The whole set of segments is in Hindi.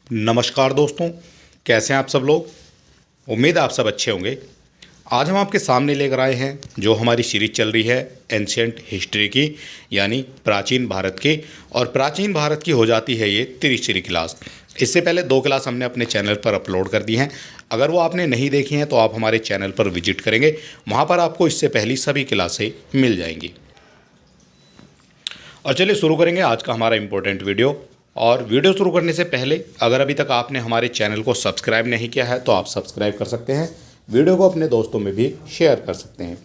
नमस्कार दोस्तों, कैसे हैं आप सब लोग। उम्मीद है आप सब अच्छे होंगे। आज हम आपके सामने लेकर आए हैं जो हमारी सीरीज चल रही है एंशियंट हिस्ट्री की, यानी प्राचीन भारत की। और प्राचीन भारत की हो जाती है ये तीसरी क्लास। इससे पहले 2 क्लास हमने अपने चैनल पर अपलोड कर दी हैं। अगर वो आपने नहीं देखी हैं तो आप हमारे चैनल पर विजिट करेंगे, वहाँ पर आपको इससे पहली सभी क्लासें मिल जाएंगी। और चलिए शुरू करेंगे आज का हमारा इम्पोर्टेंट वीडियो। और वीडियो शुरू करने से पहले अगर अभी तक आपने हमारे चैनल को सब्सक्राइब नहीं किया है तो आप सब्सक्राइब कर सकते हैं। वीडियो को अपने दोस्तों में भी शेयर कर सकते हैं।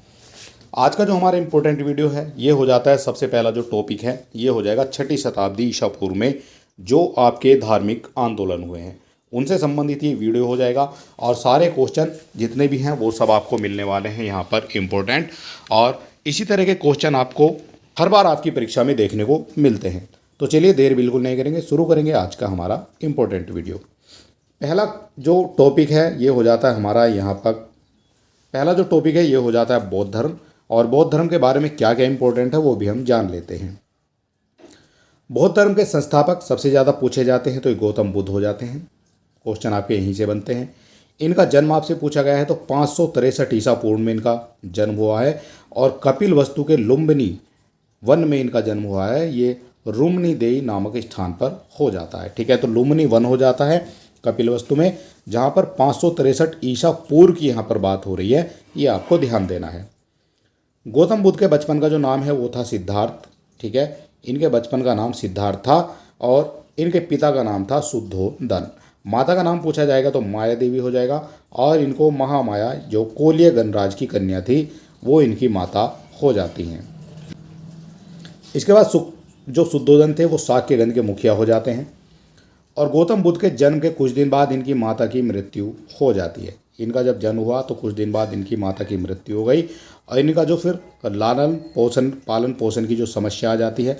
आज का जो हमारा इम्पोर्टेंट वीडियो है ये हो जाता है, सबसे पहला जो टॉपिक है ये हो जाएगा 6ठी शताब्दी ईसा पूर्व में जो आपके धार्मिक आंदोलन हुए हैं उनसे संबंधित ये वीडियो हो जाएगा। और सारे क्वेश्चन जितने भी हैं वो सब आपको मिलने वाले हैं यहाँ पर इम्पोर्टेंट। और इसी तरह के क्वेश्चन आपको हर बार आपकी परीक्षा में देखने को मिलते हैं। तो चलिए देर बिल्कुल नहीं करेंगे, शुरू करेंगे आज का हमारा इम्पोर्टेंट वीडियो। पहला जो टॉपिक है ये हो जाता है हमारा यहाँ पर, पहला जो टॉपिक है ये हो जाता है बौद्ध धर्म। और बौद्ध धर्म के बारे में क्या क्या इंपॉर्टेंट है वो भी हम जान लेते हैं। बौद्ध धर्म के संस्थापक सबसे ज़्यादा पूछे जाते हैं तो ये गौतम बुद्ध हो जाते हैं। क्वेश्चन आपके यहीं से बनते हैं। इनका जन्म आपसे पूछा गया है तो 563 ईसा पूर्व में इनका जन्म हुआ है। और कपिल वस्तु के लुम्बिनी वन में इनका जन्म हुआ है। ये रुमनी देई नामक स्थान पर हो जाता है। ठीक है, तो लुम्बिनी वन हो जाता है कपिल वस्तु में, जहाँ पर 563 ईसा पूर्व की यहाँ पर बात हो रही है, ये आपको ध्यान देना है। गौतम बुद्ध के बचपन का जो नाम है वो था सिद्धार्थ। ठीक है, इनके बचपन का नाम सिद्धार्थ था। और इनके पिता का नाम था शुद्धोदन। माता का नाम पूछा जाएगा तो माया देवी हो जाएगा। और इनको महामाया जो कोलिय गणराज की कन्या थी वो इनकी माता हो जाती हैं। इसके बाद जो शुद्धोदन थे वो शाक्य गण के मुखिया हो जाते हैं। और गौतम बुद्ध के जन्म के कुछ दिन बाद इनकी माता की मृत्यु हो जाती है। इनका जब जन्म हुआ तो कुछ दिन बाद इनकी माता की मृत्यु हो गई। और इनका जो फिर पालन पोषण की जो समस्या आ जाती है,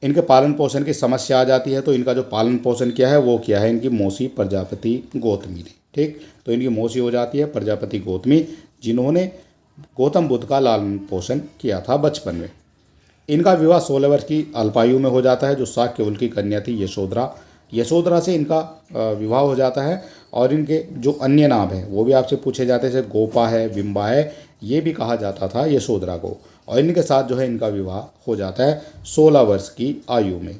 इनके पालन पोषण की समस्या आ जाती है तो इनका जो पालन पोषण किया है वो किया है इनकी मौसी प्रजापति गौतमी ने। ठीक, तो इनकी मौसी हो जाती है प्रजापति गौतमी, जिन्होंने गौतम बुद्ध का लालन पोषण किया था बचपन में। इनका विवाह 16 वर्ष की अल्पायु में हो जाता है। जो शाक्यवल की कन्या थी यशोधरा से इनका विवाह हो जाता है। और इनके जो अन्य नाम हैं वो भी आपसे पूछे जाते हैं, जैसे गोपा है, बिंबा है, ये भी कहा जाता था यशोधरा को। और इनके साथ जो है इनका विवाह हो जाता है 16 वर्ष की आयु में।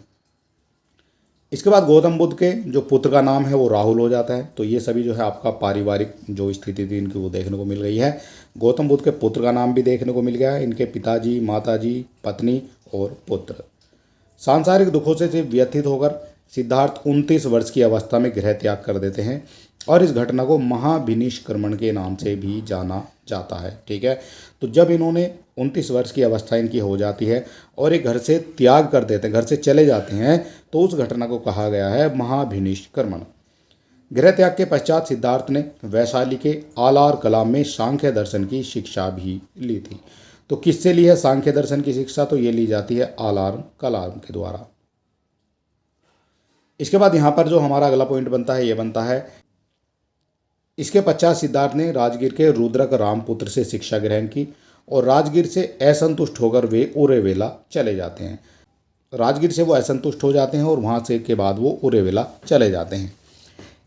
इसके बाद गौतम बुद्ध के जो पुत्र का नाम है वो राहुल हो जाता है। तो ये सभी जो है आपका पारिवारिक जो स्थिति थी इनकी वो देखने को मिल गई है। गौतम बुद्ध के पुत्र का नाम भी देखने को मिल गया है, इनके पिताजी, माताजी, पत्नी और पुत्र। सांसारिक दुखों से व्यथित होकर सिद्धार्थ 29 वर्ष की अवस्था में गृह त्याग कर देते हैं। और इस घटना को महाभिनिष्क्रमण के नाम से भी जाना जाता है। ठीक है, तो जब इन्होंने 29 वर्ष की अवस्था इनकी हो जाती है और ये घर से त्याग कर देते हैं, घर से चले जाते हैं, तो उस घटना को कहा गया है महाभिनिष्क्रमण। गृह त्याग के पश्चात सिद्धार्थ ने वैशाली के आलार कलाम में सांख्य दर्शन की शिक्षा भी ली थी। तो किससे ली है सांख्य दर्शन की शिक्षा? तो ये ली जाती है आलार कलाम के द्वारा। इसके बाद यहाँ पर जो हमारा अगला पॉइंट बनता है ये बनता है, इसके पश्चात सिद्धार्थ ने राजगीर के रुद्रक रामपुत्र से शिक्षा ग्रहण की। और राजगीर से असंतुष्ट होकर वे उरेवेला चले जाते हैं। राजगीर से वो असंतुष्ट हो जाते हैं और वहाँ से के बाद वो उरेवेला चले जाते हैं।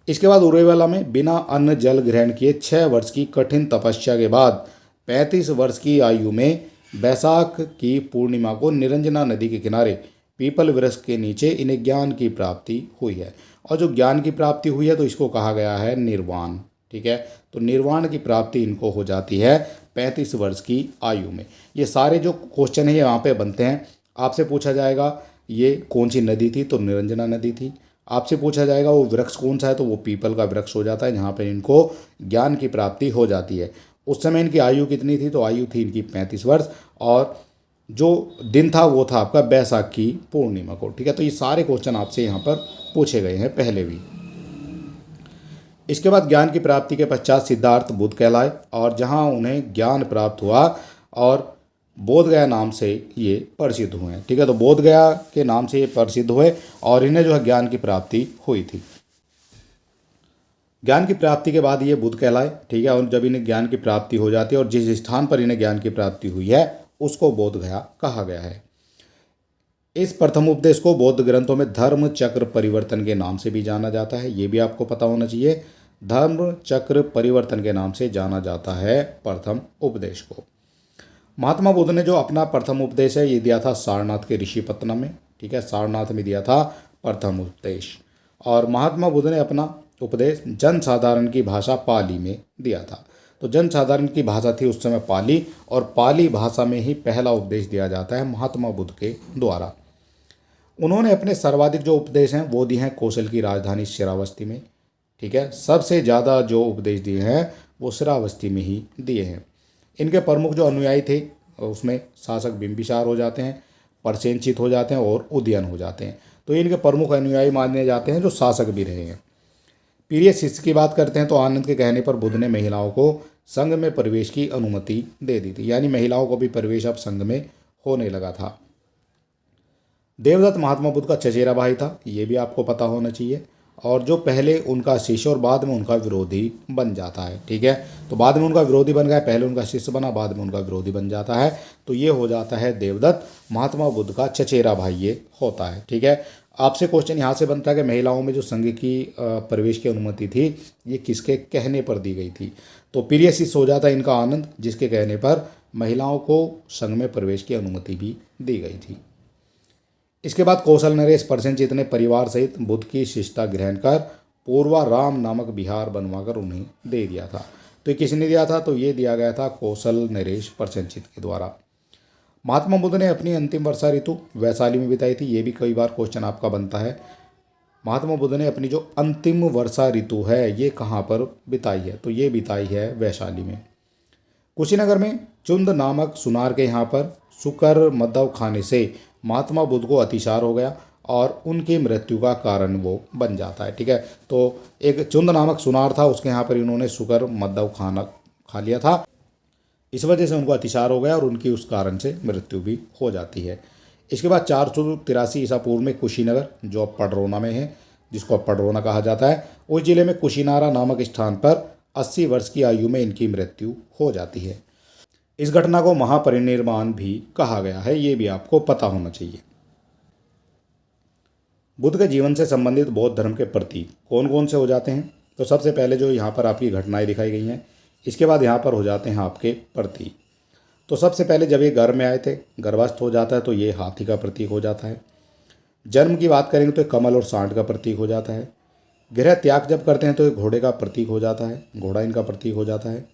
इसके बाद उरेवेला में बिना अन्न जल ग्रहण किए 6 वर्ष की कठिन तपस्या के बाद 35 वर्ष की आयु में बैसाख की पूर्णिमा को निरंजना नदी के किनारे पीपल वृक्ष के नीचे इन्हें ज्ञान की प्राप्ति हुई है। और जो ज्ञान की प्राप्ति हुई है तो इसको कहा गया है निर्वाण। ठीक है, तो निर्वाण की प्राप्ति इनको हो जाती है 35 वर्ष की आयु में। ये सारे जो क्वेश्चन है यहाँ पे बनते हैं। आपसे पूछा जाएगा ये कौन सी नदी थी, तो निरंजना नदी थी। आपसे पूछा जाएगा वो वृक्ष कौन सा है, तो वो पीपल का वृक्ष हो जाता है जहाँ पर इनको ज्ञान की प्राप्ति हो जाती है। उस समय इनकी आयु कितनी थी? तो आयु थी इनकी 35 वर्ष। और जो दिन था वो था आपका बैसाख की पूर्णिमा को। ठीक है, तो ये सारे क्वेश्चन आपसे यहाँ पर पूछे गए हैं पहले भी। इसके बाद ज्ञान की प्राप्ति के पश्चात सिद्धार्थ बुद्ध कहलाए और जहाँ उन्हें ज्ञान प्राप्त हुआ और बोध गया नाम से ये प्रसिद्ध हुए। ठीक है, तो बोध गया के नाम से ये प्रसिद्ध हुए और इन्हें जो है ज्ञान की प्राप्ति हुई थी। ज्ञान की प्राप्ति के बाद ये बुद्ध कहलाए। ठीक है, और जब इन्हें ज्ञान की प्राप्ति हो जाती है और जिस स्थान पर इन्हें ज्ञान की प्राप्ति हुई है उसको बोध गया कहा गया है। इस प्रथम उपदेश को बौद्ध ग्रंथों में धर्म चक्र परिवर्तन के नाम से भी जाना जाता है, ये भी आपको पता होना चाहिए। धर्म चक्र परिवर्तन के नाम से जाना जाता है प्रथम उपदेश को। महात्मा बुद्ध ने जो अपना प्रथम उपदेश है ये दिया था सारनाथ के ऋषिपत्तनम में, ठीक है, सारनाथ में दिया था प्रथम उपदेश। और महात्मा बुद्ध ने अपना उपदेश जनसाधारण की भाषा पाली में दिया था। तो जनसाधारण की भाषा थी उस समय पाली, और पाली भाषा में ही पहला उपदेश दिया जाता है महात्मा बुद्ध के द्वारा। उन्होंने अपने सर्वाधिक जो उपदेश हैं वो दिए हैं कौशल की राजधानी श्रावस्ती में, ठीक है। सबसे ज़्यादा जो उपदेश दिए हैं वो श्रावस्ती में ही दिए हैं। इनके प्रमुख जो अनुयायी थे उसमें शासक बिंबिसार हो जाते हैं, प्रसेनजीत हो जाते हैं और उदयन हो जाते हैं। तो इनके प्रमुख अनुयायी माने जाते हैं जो शासक भी रहे हैं। प्रिय शिष्य की बात करते हैं तो आनंद के कहने पर बुद्ध ने महिलाओं को संघ में प्रवेश की अनुमति दे दी थी, यानी महिलाओं को भी प्रवेश अब संघ में होने लगा था। देवदत्त महात्मा बुद्ध का चचेरा भाई था, ये भी आपको पता होना चाहिए, और जो पहले उनका शिष्य और बाद में उनका विरोधी बन जाता है, ठीक है। तो बाद में उनका विरोधी बन गया, पहले उनका शिष्य बना, बाद में उनका विरोधी बन जाता है। तो ये हो जाता है देवदत्त महात्मा बुद्ध का चचेरा भाई ये होता है, ठीक है। आपसे क्वेश्चन यहाँ से बनता है कि महिलाओं में जो संघ की प्रवेश की अनुमति थी ये किसके कहने पर दी गई थी। तो प्रिय शिष्य हो जाता है इनका आनंद, जिसके कहने पर महिलाओं को संघ में प्रवेश की अनुमति भी दी गई थी। इसके बाद कौशल नरेश प्रसेनजीत ने परिवार सहित बुद्ध की शिष्यता ग्रहण कर पूर्वाराम नामक बिहार बनवाकर उन्हें दे दिया था। तो ये किसने दिया था? तो ये दिया गया था कौशल नरेश प्रसेनजीत के द्वारा। महात्मा बुद्ध ने अपनी अंतिम वर्षा ऋतु वैशाली में बिताई थी, ये भी कई बार क्वेश्चन आपका बनता है। महात्मा बुद्ध ने अपनी जो अंतिम वर्षा ऋतु है ये कहाँ पर बिताई है? तो ये बिताई है वैशाली में। कुशीनगर में चुंद नामक सुनार के यहाँ पर सुकर मद्दव खाने से महात्मा बुद्ध को अतिसार हो गया और उनकी मृत्यु का कारण वो बन जाता है, ठीक है। तो एक चुंद नामक सुनार था, उसके यहाँ पर इन्होंने सुकर मद्दव खाना खा लिया था, इस वजह से उनको अतिसार हो गया और उनकी उस कारण से मृत्यु भी हो जाती है। इसके बाद 483 ईसा पूर्व में कुशीनगर, जो अब पडरौना में है, जिसको अब पडरौना कहा जाता है, उस जिले में कुशीनारा नामक स्थान पर 80 वर्ष की आयु में इनकी मृत्यु हो जाती है। इस घटना को महापरिनिर्वाण भी कहा गया है, ये भी आपको पता होना चाहिए। बुद्ध के जीवन से संबंधित बौद्ध धर्म के प्रतीक कौन कौन से हो जाते हैं? तो सबसे पहले जो यहाँ पर आपकी घटनाएं दिखाई गई हैं, इसके बाद यहाँ पर हो जाते हैं आपके प्रतीक। तो सबसे पहले जब ये घर में आए थे, गर्भस्थ हो जाता है तो ये हाथी का प्रतीक हो जाता है। जन्म की बात करेंगे तो कमल और सांड का प्रतीक हो जाता है। गृह त्याग जब करते हैं तो घोड़े का प्रतीक हो जाता है, घोड़ा इनका प्रतीक हो जाता है।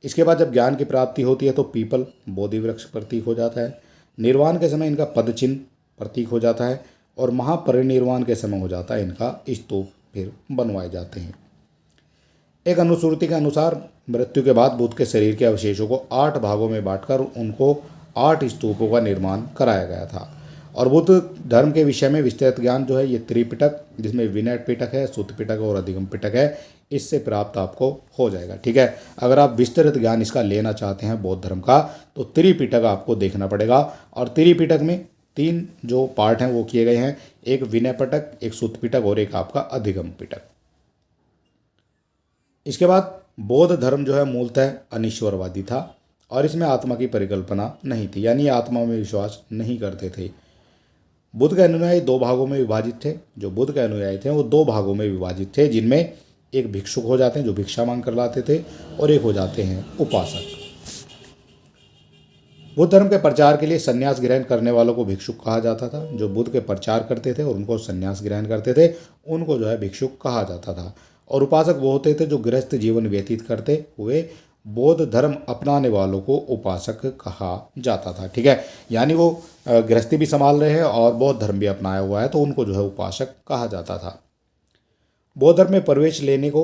इसके बाद जब ज्ञान की प्राप्ति होती है तो पीपल बोधि वृक्ष प्रतीक हो जाता है। निर्वाण के समय इनका पद चिन्ह प्रतीक हो जाता है और महापरिनिर्वाण के समय हो जाता है इनका स्तूप फिर बनवाए जाते हैं। एक अनुश्रुति के अनुसार मृत्यु के बाद बुद्ध के शरीर के अवशेषों को 8 भागों में बांटकर उनको 8 स्तूपों का निर्माण कराया गया था। और बुद्ध धर्म के विषय में विस्तृत ज्ञान जो है ये त्रिपिटक, जिसमें विनय पिटक है, सुत्त पिटक और अधिगम पिटक है, इससे प्राप्त आपको हो जाएगा, ठीक है। अगर आप विस्तृत ज्ञान इसका लेना चाहते हैं बौद्ध धर्म का तो त्रिपिटक आपको देखना पड़ेगा। और त्रिपिटक में 3 जो पार्ट हैं वो किए गए हैं, एक विनय पिटक, एक सुत्त पिटक और एक आपका अधिगम पिटक। इसके बाद बौद्ध धर्म जो है मूलतः अनिश्वरवादी था और इसमें आत्मा की परिकल्पना नहीं थी, यानी आत्मा में विश्वास नहीं करते थे। बुद्ध के अनुयायी 2 भागों में विभाजित थे। जो बुद्ध के अनुयायी थे वो 2 भागों में विभाजित थे, जिनमें एक भिक्षुक हो जाते हैं जो भिक्षा मांग कर लाते थे और एक हो जाते हैं उपासक। बुद्ध धर्म के प्रचार के लिए संन्यास ग्रहण करने वालों को भिक्षुक कहा जाता था। जो बुद्ध के प्रचार करते थे और उनको संन्यास ग्रहण करते थे उनको जो है भिक्षुक कहा जाता था। और उपासक वो होते थे जो गृहस्थ जीवन व्यतीत करते हुए बौद्ध धर्म अपनाने वालों को उपासक कहा जाता था, ठीक है। यानी वो गृहस्थी भी संभाल रहे हैं और बौद्ध धर्म भी अपनाया हुआ है तो उनको जो है उपासक कहा जाता था। बौद्ध धर्म में प्रवेश लेने को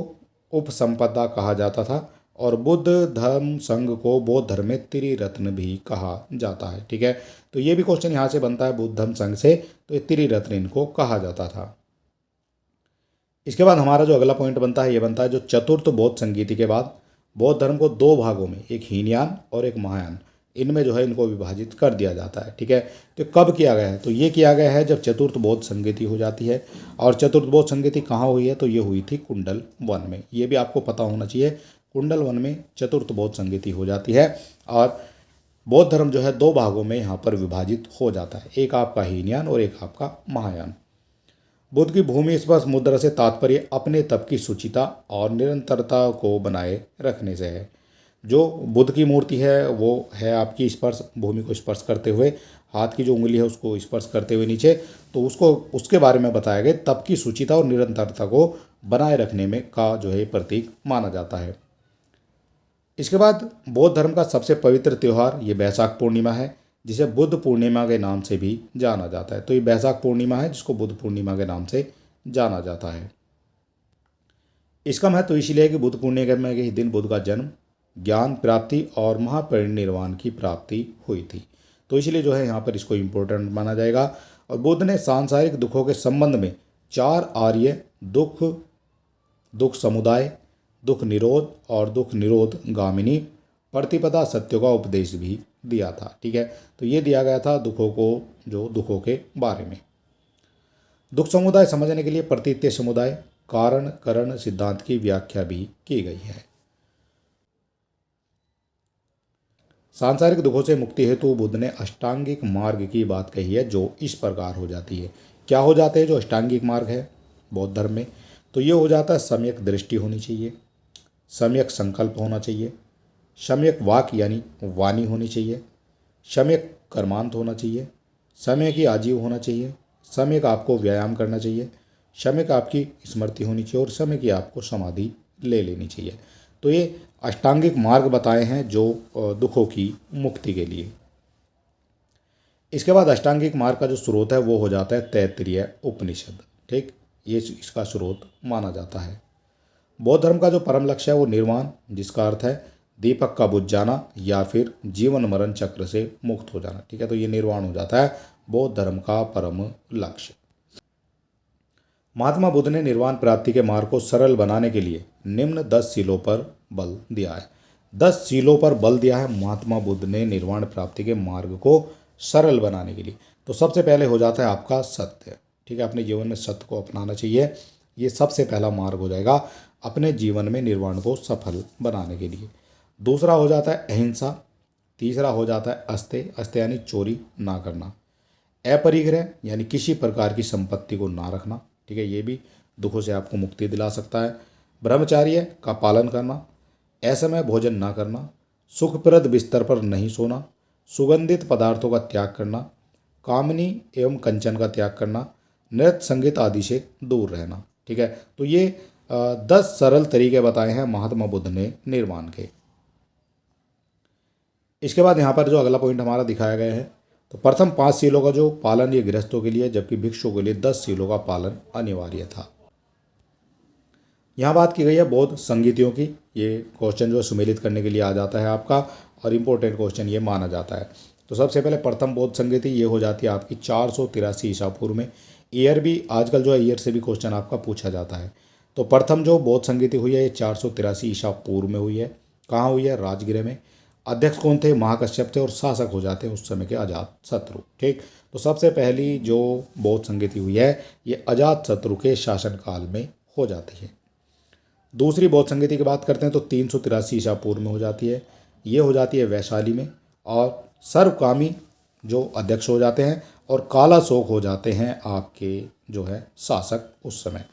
उपसंपदा कहा जाता था और बुद्ध धर्म संघ को बौद्ध धर्म में त्रिरत्न भी कहा जाता है, ठीक है। तो ये भी क्वेश्चन यहाँ से बनता है बुद्ध धर्म संघ से, तो ये त्रिरत्न इनको कहा जाता था। इसके बाद हमारा जो अगला पॉइंट बनता है ये बनता है जो चतुर्थ बौद्ध संगीति के बाद बौद्ध धर्म को 2 भागों में, एक हीनयान और एक महायान, इनमें जो है इनको विभाजित कर दिया जाता है, ठीक है। तो कब किया गया है? तो ये किया गया है जब चतुर्थ बौद्ध संगीति हो जाती है। और चतुर्थ बौद्ध संगीति कहाँ हुई है? तो ये हुई थी कुंडल वन में, ये भी आपको पता होना चाहिए। कुंडल वन में चतुर्थ बौद्ध संगीति हो जाती है और बौद्ध धर्म जो है दो भागों में यहाँ पर विभाजित हो जाता है, एक आपका हीनयान और एक आपका महायान। बुद्ध की भूमि स्पर्श मुद्रा से तात्पर्य अपने तप की शुचिता और निरंतरता को बनाए रखने से है। जो बुद्ध की मूर्ति है वो है आपकी स्पर्श, भूमि को स्पर्श करते हुए, हाथ की जो उंगली है उसको स्पर्श करते हुए नीचे, तो उसको उसके बारे में बताया गया तप की शुचिता और निरंतरता को बनाए रखने में का जो है प्रतीक माना जाता है। इसके बाद बौद्ध धर्म का सबसे पवित्र त्यौहार ये बैसाख पूर्णिमा है, जिसे बुद्ध पूर्णिमा के नाम से भी जाना जाता है। तो ये बैसाख पूर्णिमा है जिसको बुद्ध पूर्णिमा के नाम से जाना जाता है। इसका महत्व इसलिए है कि बुद्ध पूर्णिमा के ही दिन बुद्ध का जन्म, ज्ञान प्राप्ति और महापरिनिर्वाण की प्राप्ति हुई थी। तो इसलिए जो है यहाँ पर इसको इम्पोर्टेंट माना जाएगा। और बुद्ध ने सांसारिक दुखों के संबंध में 4 आर्य दुख, दुख समुदाय, दुख निरोध और दुख निरोध गामिनी प्रतिपदा सत्यों का उपदेश भी दिया था। ठीक है, तो ये दिया गया था दुखों को, जो दुखों के बारे में। दुख समुदाय समझने के लिए प्रतीत्य समुदाय कारण करण सिद्धांत की व्याख्या भी की गई है। सांसारिक दुखों से मुक्ति हेतु बुद्ध ने अष्टांगिक मार्ग की बात कही है, जो इस प्रकार हो जाती है। क्या हो जाते हैं जो अष्टांगिक मार्ग है बौद्ध धर्म में? तो ये हो जाता है सम्यक दृष्टि होनी चाहिए, सम्यक संकल्प होना चाहिए, सम्यक वाक यानी वाणी होनी चाहिए, सम्यक कर्मांत होना चाहिए, समय की आजीव होना चाहिए, सम्यक आपको व्यायाम करना चाहिए, सम्यक आपकी स्मृति होनी चाहिए और समय की आपको समाधि ले लेनी चाहिए। तो ये अष्टांगिक मार्ग बताए हैं जो दुखों की मुक्ति के लिए। इसके बाद अष्टांगिक मार्ग का जो स्रोत है वो हो जाता है तैत्तिरीय उपनिषद। ठीक, ये इसका स्रोत माना जाता है। बौद्ध धर्म का जो परम लक्ष्य है वो निर्वाण, जिसका अर्थ है दीपक का बुझ जाना या फिर जीवन मरण चक्र से मुक्त हो जाना। ठीक है, तो ये निर्वाण हो जाता है बौद्ध धर्म का परम लक्ष्य। महात्मा बुद्ध ने निर्वाण प्राप्ति के मार्ग को सरल बनाने के लिए निम्न 10 शीलों पर बल दिया है। 10 शीलों पर बल दिया है महात्मा बुद्ध ने निर्वाण प्राप्ति के मार्ग को सरल बनाने के लिए। तो सबसे पहले हो जाता है आपका सत्य। ठीक है, अपने जीवन में सत्य को अपनाना चाहिए। ये सबसे पहला मार्ग हो जाएगा अपने जीवन में निर्वाण को सफल बनाने के लिए। दूसरा हो जाता है अहिंसा। तीसरा हो जाता है अस्तेय, अस्तेय यानी चोरी ना करना। अपरिग्रह यानी किसी प्रकार की संपत्ति को ना रखना। ठीक है, ये भी दुखों से आपको मुक्ति दिला सकता है। ब्रह्मचार्य का पालन करना, असमय भोजन ना करना, सुखप्रद बिस्तर पर नहीं सोना, सुगंधित पदार्थों का त्याग करना, कामनी एवं कंचन का त्याग करना, नृत्य संगीत आदि से दूर रहना। ठीक है, तो ये 10 सरल तरीके बताए हैं महात्मा बुद्ध ने निर्वाण के। इसके बाद यहाँ पर जो अगला पॉइंट हमारा दिखाया गया है, तो प्रथम 5 शीलों का जो पालन ये गृहस्थों के लिए, जबकि भिक्षुओं के लिए 10 शीलों का पालन अनिवार्य था। यहाँ बात की गई है बौद्ध संगीतियों की। ये क्वेश्चन जो सुमेलित करने के लिए आ जाता है आपका, और इम्पोर्टेंट क्वेश्चन ये माना जाता है। तो सबसे पहले प्रथम बौद्ध संगीति ये हो जाती है आपकी 483 ईसा पूर्व में। ईयर भी आजकल जो है ईयर से भी क्वेश्चन आपका पूछा जाता है। तो प्रथम जो बौद्ध संगीति हुई है ये 483 ईसा पूर्व में हुई है। कहाँ हुई है? राजगृह में। अध्यक्ष कौन थे? महाकश्यप थे, और शासक हो जाते हैं उस समय के अजात शत्रु। ठीक, तो सबसे पहली जो बौद्ध संगीति हुई है ये अजात शत्रु के शासनकाल में हो जाती है। दूसरी बौद्ध संगीति की बात करते हैं तो 383 ईसा पूर्व में हो जाती है। ये हो जाती है वैशाली में, और सर्वकामी जो अध्यक्ष हो जाते हैं, और काला शोक हो जाते हैं आपके जो है शासक उस समय।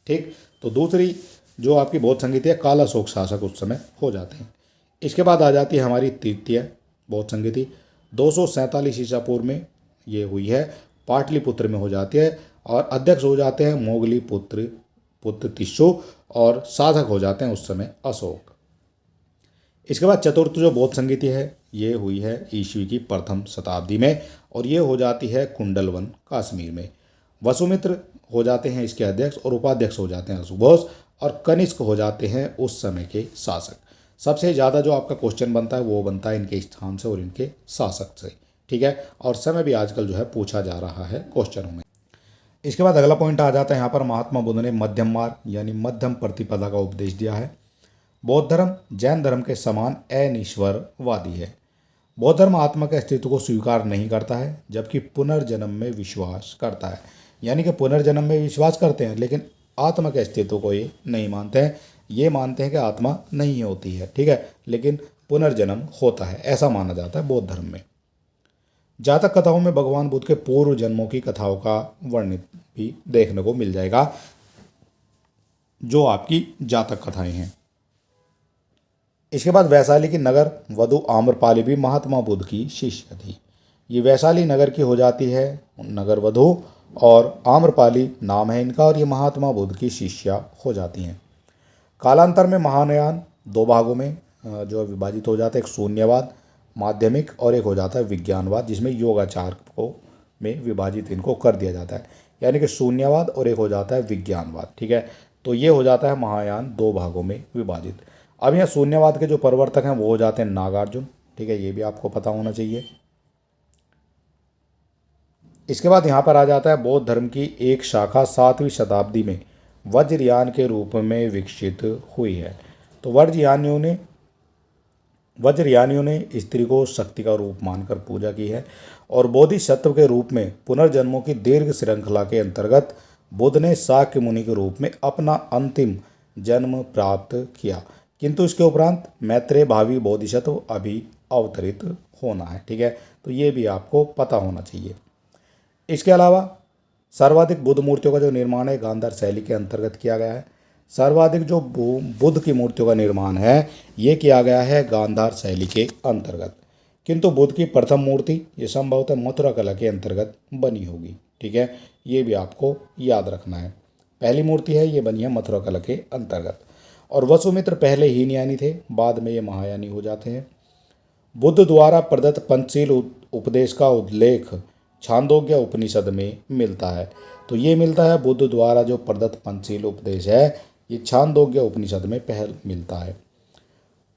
ठीक, तो दूसरी जो आपकी बौद्ध संगीति है काला शोक शासक उस समय हो जाते हैं। इसके बाद आ जाती है हमारी तृतीय बौद्ध संगीति 247 ईसा पूर्व में ये हुई है, पाटलिपुत्र में हो जाती है, और अध्यक्ष हो जाते हैं मोगली पुत्र तिस्सु, और साधक हो जाते हैं उस समय अशोक। इसके बाद चतुर्थ जो बौद्ध संगीति है ये हुई है ईस्वी की प्रथम शताब्दी में, और ये हो जाती है कुंडलवन कश्मीर में। वसुमित्र हो जाते हैं इसके अध्यक्ष, और उपाध्यक्ष हो जाते हैं सुघोष, और कनिष्क हो जाते हैं उस समय के शासक। सबसे ज़्यादा जो आपका क्वेश्चन बनता है वो बनता है इनके स्थान से और इनके शासक से। ठीक है, और समय भी आजकल जो है पूछा जा रहा है क्वेश्चनों में। इसके बाद अगला पॉइंट आ जाता है यहाँ पर महात्मा बुद्ध ने मध्यम मार्ग यानी मध्यम प्रतिपदा का उपदेश दिया है। बौद्ध धर्म जैन धर्म के समान अनिश्वरवादी है। बौद्ध धर्म आत्मा के अस्तित्व को स्वीकार नहीं करता है, जबकि पुनर्जन्म में विश्वास करता है। यानी कि पुनर्जन्म में विश्वास करते हैं, लेकिन आत्मा के अस्तित्व को ये नहीं मानते हैं। ये मानते हैं कि आत्मा नहीं होती है। ठीक है, लेकिन पुनर्जन्म होता है, ऐसा माना जाता है बौद्ध धर्म में। जातक कथाओं में भगवान बुद्ध के पूर्व जन्मों की कथाओं का वर्णन भी देखने को मिल जाएगा, जो आपकी जातक कथाएं हैं। इसके बाद वैशाली की नगर वधु आम्रपाली भी महात्मा बुद्ध की शिष्य थी। ये वैशाली नगर की हो जाती है नगर वधु, और आम्रपाली नाम है इनका, और ये महात्मा बुद्ध की शिष्या हो जाती हैं। कालांतर में महायान दो भागों में जो विभाजित हो जाता है, एक शून्यवाद माध्यमिक और एक हो जाता है विज्ञानवाद, जिसमें योगाचार को में विभाजित इनको कर दिया जाता है, यानी कि शून्यवाद और एक हो जाता है विज्ञानवाद। ठीक है, तो ये हो जाता है महायान दो भागों में विभाजित। अब यहाँ शून्यवाद के जो प्रवर्तक हैं वो हो जाते हैं नागार्जुन। ठीक है, ये भी आपको पता होना चाहिए। इसके बाद यहाँ पर आ जाता है बौद्ध धर्म की एक शाखा 7वीं शताब्दी में वज्रयान के रूप में विकसित हुई है। तो वज्रयानियों ने स्त्री को शक्ति का रूप मानकर पूजा की है, और बोधिसत्व के रूप में पुनर्जन्मों की दीर्घ श्रृंखला के अंतर्गत बुद्ध ने शाक्य मुनि के रूप में अपना अंतिम जन्म प्राप्त किया, किंतु इसके उपरांत मैत्रेय भावी बोधिसत्व अभी अवतरित होना है। ठीक है, तो ये भी आपको पता होना चाहिए। इसके अलावा सर्वाधिक बुद्ध मूर्तियों का जो निर्माण है गांधार शैली के अंतर्गत किया गया है। सर्वाधिक जो बुद्ध की मूर्तियों का निर्माण है ये किया गया है गांधार शैली के अंतर्गत, किंतु बुद्ध की प्रथम मूर्ति ये संभवतः मथुरा कला के अंतर्गत बनी होगी। ठीक है, ये भी आपको याद रखना है। पहली मूर्ति है ये बनी है मथुरा कला के अंतर्गत, और वसुमित्र पहले हीनयानी थे, बाद में ये महायानी हो जाते हैं। बुद्ध द्वारा प्रदत्त पंचशील उपदेश का उल्लेख छांदोग्य उपनिषद में मिलता है। तो ये मिलता है बुद्ध द्वारा जो प्रदत्त पंचशील उपदेश है ये छांदोग्य उपनिषद में पहल मिलता है।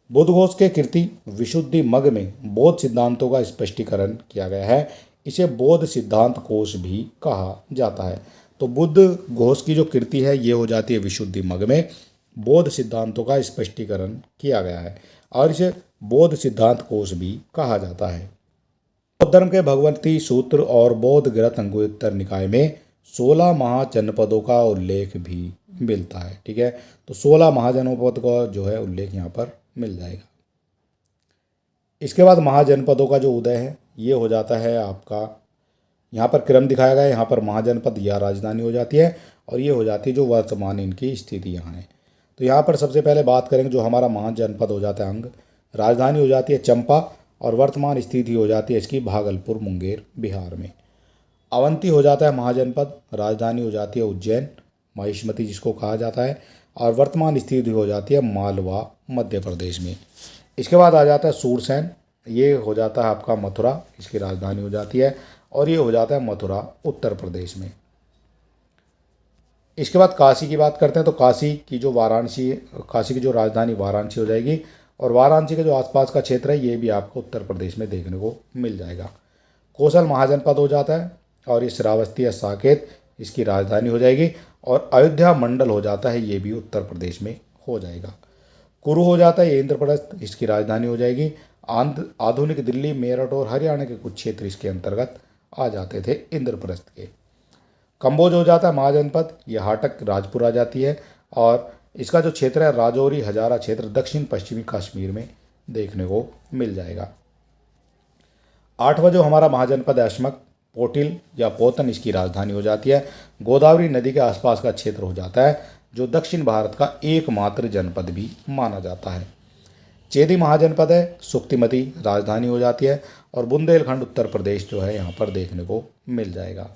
बुद्ध घोष के कृति विशुद्धि मग में बौद्ध सिद्धांतों का स्पष्टीकरण किया गया है। इसे बौद्ध सिद्धांत कोश भी कहा जाता है। तो बुद्ध घोष की जो कृति है ये हो जाती है विशुद्धि मग में बौद्ध सिद्धांतों का स्पष्टीकरण किया गया है, और इसे बौद्ध सिद्धांत कोश भी कहा जाता है। बौद्ध धर्म के भगवती सूत्र और बौद्ध ग्रंथ अंगुत्तर निकाय में 16 महाजनपदों का उल्लेख भी मिलता है। ठीक है, तो 16 महाजनपद का जो है उल्लेख यहाँ पर मिल जाएगा। इसके बाद महाजनपदों का जो उदय है ये हो जाता है आपका, यहाँ पर क्रम दिखाया गया है। यहाँ पर महाजनपद या राजधानी हो जाती है, और ये हो जाती है जो वर्तमान इनकी स्थिति यहाँ है। तो यहाँ पर सबसे पहले बात करेंगे जो हमारा महाजनपद हो जाता है अंग, राजधानी हो जाती है चंपा, और वर्तमान स्थिति हो जाती है इसकी भागलपुर मुंगेर बिहार में। अवंती हो जाता है महाजनपद, राजधानी हो जाती है उज्जैन महिष्मती जिसको कहा जाता है, और वर्तमान स्थिति हो जाती है मालवा मध्य प्रदेश में। इसके बाद आ जाता है सूरसेन, ये हो जाता है आपका मथुरा, इसकी राजधानी हो जाती है, और ये हो जाता है मथुरा उत्तर प्रदेश में। इसके बाद काशी की बात करते हैं, तो काशी की जो राजधानी वाराणसी हो जाएगी, और वाराणसी के जो आसपास का क्षेत्र है ये भी आपको उत्तर प्रदेश में देखने को मिल जाएगा। कौशल महाजनपद हो जाता है, और ये श्रावस्ती या साकेत इसकी राजधानी हो जाएगी, और अयोध्या मंडल हो जाता है ये भी उत्तर प्रदेश में हो जाएगा। कुरु हो जाता है ये इंद्रप्रस्थ, इसकी राजधानी हो जाएगी। आधुनिक दिल्ली मेरठ और हरियाणा के कुछ क्षेत्र इसके अंतर्गत आ जाते थे इंद्रप्रस्थ के। कंबोज हो जाता है महाजनपद, ये हाटक राजपुर आ जाती है, और इसका जो क्षेत्र है राजौरी हजारा क्षेत्र दक्षिण पश्चिमी कश्मीर में देखने को मिल जाएगा। 8वां जो हमारा महाजनपद है अशमक, पोटिल या पोतन इसकी राजधानी हो जाती है। गोदावरी नदी के आसपास का क्षेत्र हो जाता है, जो दक्षिण भारत का एकमात्र जनपद भी माना जाता है। चेदी महाजनपद है, सुक्तिमती राजधानी हो जाती है, और बुंदेलखंड उत्तर प्रदेश जो है यहाँ पर देखने को मिल जाएगा।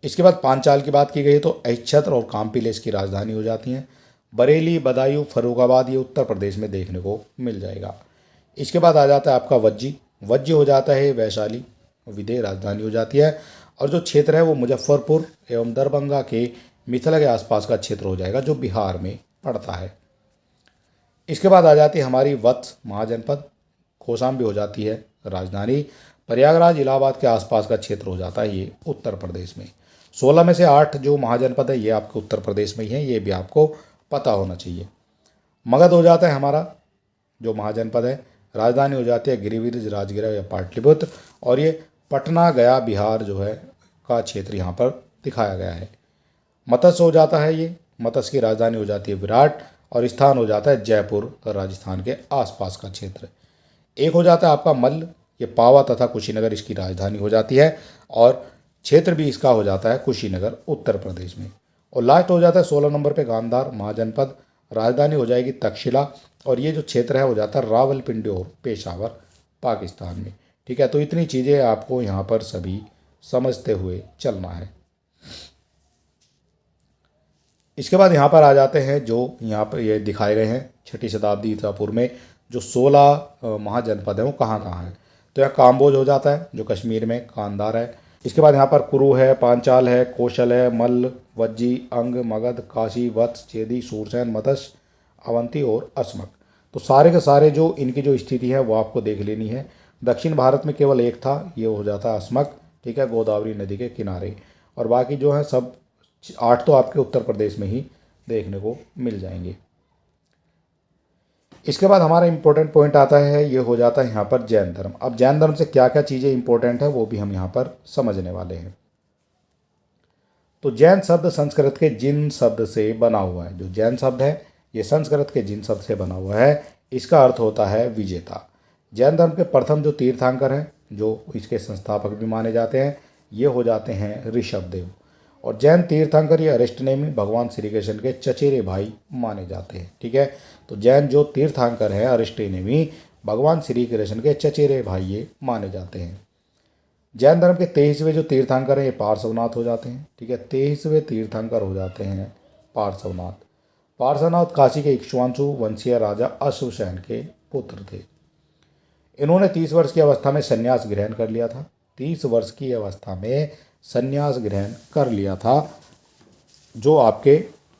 इसके बाद पांचाल की बात की गई तो अहिच्छत्र और काम्पिले इसकी राजधानी हो जाती हैं। बरेली, बदायूं, फर्रुखाबाद ये उत्तर प्रदेश में देखने को मिल जाएगा। इसके बाद आ जाता है आपका वज्जी हो जाता है वैशाली विदेह राजधानी हो जाती है, और जो क्षेत्र है वो मुजफ्फरपुर एवं दरभंगा के मिथिला के आसपास का क्षेत्र हो जाएगा जो बिहार में पड़ता है। इसके बाद आ जाती है हमारी वत्स महाजनपद, खोशाम्बी हो जाती है राजधानी। प्रयागराज इलाहाबाद के आसपास का क्षेत्र हो जाता है ये उत्तर प्रदेश में। 16 में से 8 जो महाजनपद है ये आपके उत्तर प्रदेश में ही है, ये भी आपको पता होना चाहिए। मगध हो जाता है हमारा जो महाजनपद है, राजधानी हो जाती है गिरिवीर, राजगिरा या पाटलिपुत्र, और ये पटना गया बिहार जो है का क्षेत्र यहाँ पर दिखाया गया है। मत्स्य हो जाता है ये, मत्स्य की राजधानी हो जाती है विराट, और स्थान हो जाता है जयपुर, राजस्थान के आसपास का क्षेत्र। एक हो जाता है आपका मल्ल, ये पावा तथा कुशीनगर इसकी राजधानी हो जाती है, और क्षेत्र भी इसका हो जाता है कुशीनगर, उत्तर प्रदेश में। और लास्ट हो जाता है 16 नंबर पे गांधार महाजनपद, राजधानी हो जाएगी तक्षशिला, और ये जो क्षेत्र है हो जाता है रावलपिंडी और पेशावर, पाकिस्तान में। ठीक है, तो इतनी चीज़ें आपको यहाँ पर सभी समझते हुए चलना है। इसके बाद यहाँ पर आ जाते हैं जो यहाँ पर ये दिखाए गए हैं 6ठी शताब्दी ईसा पूर्व में जो 16 महाजनपद हैं वो कहाँ कहाँ हैं। तो यहाँ काम्बोज हो जाता है जो कश्मीर में, कांधार है। इसके बाद यहाँ पर कुरु है, पांचाल है, कौशल है, मल्ल, वज्जी, अंग, मगध, काशी, वत्स, चेदी, सूरसेन, मत्स्य, अवंती और अस्मक। तो सारे के सारे जो इनकी जो स्थिति है वो आपको देख लेनी है। दक्षिण भारत में केवल एक था, ये हो जाता है अस्मक। ठीक है, गोदावरी नदी के किनारे। और बाकी जो है सब 8 तो आपके उत्तर प्रदेश में ही देखने को मिल जाएंगे। इसके बाद हमारा इंपॉर्टेंट पॉइंट आता है, ये हो जाता है यहाँ पर जैन धर्म। अब जैन धर्म से क्या क्या चीज़ें इंपॉर्टेंट है वो भी हम यहाँ पर समझने वाले हैं। तो जैन शब्द संस्कृत के जिन शब्द से बना हुआ है। जो जैन शब्द है ये संस्कृत के जिन शब्द से बना हुआ है, इसका अर्थ होता है विजेता। जैन धर्म के प्रथम जो तीर्थंकर हैं, जो इसके संस्थापक भी माने जाते हैं, ये हो जाते हैं ऋषभदेव। और जैन तीर्थंकर ये अरिष्टनेमी भगवान श्री कृष्ण के चचेरे भाई माने जाते हैं। ठीक है, तो जैन जो तीर्थंकर है अरिष्टनेमी भगवान श्री कृष्ण के चचेरे भाई ये माने जाते हैं। जैन धर्म के 23वें जो तीर्थंकर हैं ये पार्श्वनाथ हो जाते हैं। ठीक है, 23वें तीर्थंकर हो जाते हैं पार्श्वनाथ। पार्श्वनाथ काशी के इक्ष्वाकु वंशीय राजा अश्वसेन के पुत्र थे। इन्होंने 30 वर्ष की अवस्था में संन्यास ग्रहण कर लिया था। 30 वर्ष की अवस्था में संन्यास ग्रहण कर लिया था जो आपके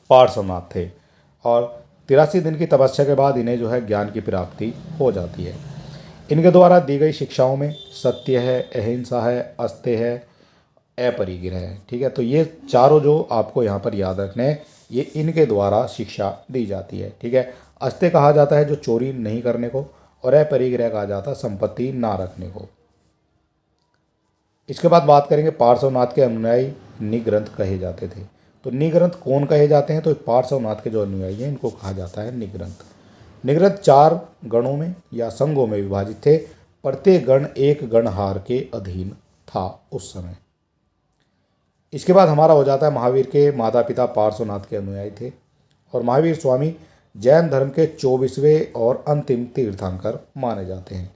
पार्श्वनाथ थे। और 83 दिन की तपस्या के बाद इन्हें जो है ज्ञान की प्राप्ति हो जाती है। इनके द्वारा दी गई शिक्षाओं में सत्य है, अहिंसा है, अस्त्य है, अपरिग्रह है। ठीक है, तो ये चारों जो आपको यहाँ पर याद रखने हैं, ये इनके द्वारा शिक्षा दी जाती है। ठीक है, अस्त्य कहा जाता है जो चोरी नहीं करने को, और अपरिग्रह कहा जाता है संपत्ति ना रखने को। इसके बाद बात करेंगे पार्श्वनाथ के अनुयायी निग्रंथ कहे जाते थे। तो निग्रंथ कौन कहे जाते हैं? तो पार्श्वनाथ के जो अनुयायी हैं इनको कहा जाता है निग्रंथ। निग्रंथ 4 गणों में या संघों में विभाजित थे। प्रत्येक गण एक गणहार के अधीन था उस समय। इसके बाद हमारा हो जाता है महावीर के माता पिता पार्श्वनाथ के अनुयायी थे, और महावीर स्वामी जैन धर्म के 24वें और अंतिम तीर्थंकर माने जाते हैं।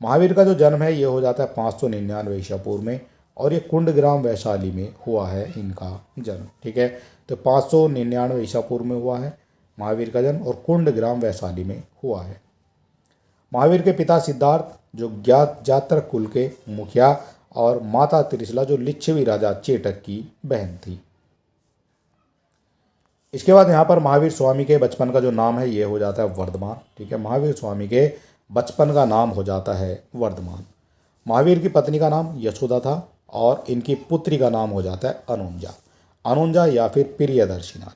महावीर का जो जन्म है ये हो जाता है 599 ईसा पूर्व में, और ये कुंडग्राम वैशाली में हुआ है इनका जन्म। ठीक है, तो 599 ईसा पूर्व में हुआ है महावीर का जन्म, और कुंडग्राम वैशाली में हुआ है। महावीर के पिता सिद्धार्थ जो ज्ञात जातक कुल के मुखिया, और माता त्रिशला जो लिच्छवी राजा चेटक की बहन थी। इसके बाद यहाँ पर महावीर स्वामी के बचपन का जो नाम है ये हो जाता है वर्धमान। ठीक है, महावीर स्वामी के बचपन का नाम हो जाता है वर्धमान। महावीर की पत्नी का नाम यशोदा था, और इनकी पुत्री का नाम हो जाता है अनुंजा, अनुंजा या फिर प्रियदर्शिना।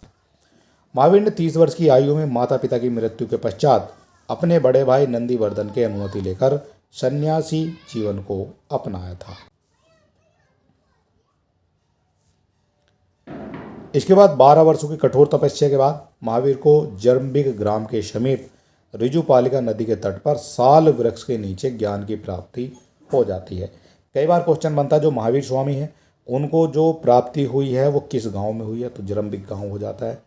महावीर ने 30 वर्ष की आयु में माता पिता की मृत्यु के पश्चात अपने बड़े भाई नंदीवर्धन की अनुमति लेकर सन्यासी जीवन को अपनाया था। इसके बाद 12 वर्षों की कठोर तपस्या के बाद महावीर को जर्मबिग ग्राम के समीप ऋजुपालिका नदी के तट पर साल वृक्ष के नीचे ज्ञान की प्राप्ति हो जाती है। कई बार क्वेश्चन बनता है जो महावीर स्वामी हैं उनको जो प्राप्ति हुई है वो किस गांव में हुई है? तो जर्मबिग गांव हो जाता है।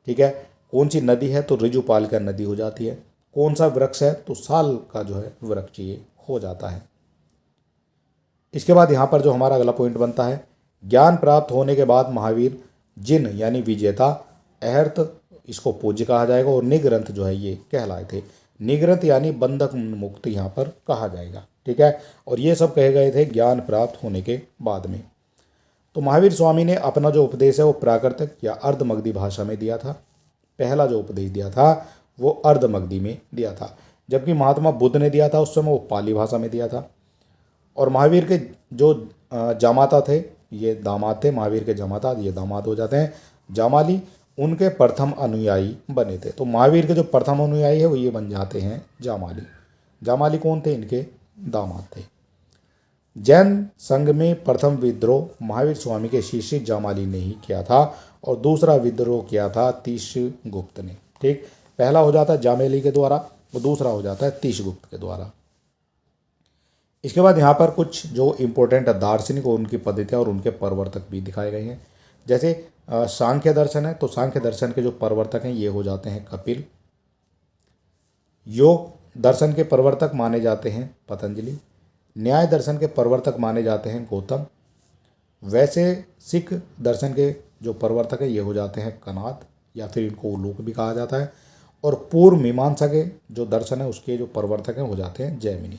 ठीक है, कौन सी नदी है? तो ऋजुपालिका नदी हो जाती है। कौन सा वृक्ष है? तो साल का जो है वृक्ष ये हो जाता है। इसके बाद यहाँ पर जो हमारा अगला पॉइंट बनता है, ज्ञान प्राप्त होने के बाद महावीर जिन यानी विजेता, अहर्त इसको पूज्य कहा जाएगा, और निग्रंथ जो है ये कहलाए थे। निग्रंथ यानी बंधक मुक्त यहाँ पर कहा जाएगा। ठीक है, और ये सब कहे गए थे ज्ञान प्राप्त होने के बाद में। तो महावीर स्वामी ने अपना जो उपदेश है वो प्राकृतिक या अर्धमगधी भाषा में दिया था। पहला जो उपदेश दिया था वो अर्धमगधी में दिया था, जबकि महात्मा बुद्ध ने दिया था उस समय वो पाली भाषा में दिया था। और महावीर के जो जामाता थे, ये दामाद थे, महावीर के जामाता ये दामाद हो जाते हैं, जामाली, उनके प्रथम अनुयायी बने थे। तो महावीर के जो प्रथम अनुयायी है वो ये बन जाते हैं जामाली। जामाली कौन थे? इनके दामाद थे। जैन संघ में प्रथम विद्रोह महावीर स्वामी के शिष्य जामाली ने ही किया था, और दूसरा विद्रोह किया था तीक्ष्ण गुप्त ने। ठीक, पहला हो जाता है जामेली के द्वारा और दूसरा हो जाता है तीशगुप्त के द्वारा। इसके बाद यहाँ पर कुछ जो इम्पोर्टेंट दार्शनिक और उनकी पद्धतियाँ और उनके प्रवर्तक भी दिखाए गए हैं। जैसे सांख्य दर्शन है, तो सांख्य दर्शन के जो प्रवर्तक हैं ये हो जाते हैं कपिल। योग दर्शन के प्रवर्तक माने जाते हैं पतंजलि। न्याय दर्शन के प्रवर्तक माने जाते हैं गौतम। वैसे सिख दर्शन के जो प्रवर्तक है ये हो जाते हैं कनाद, या फिर इनको उलूक भी कहा जाता है। और पूर्व मीमांसा के जो दर्शन है उसके जो प्रवर्तक हैं हो जाते हैं जैमिनी।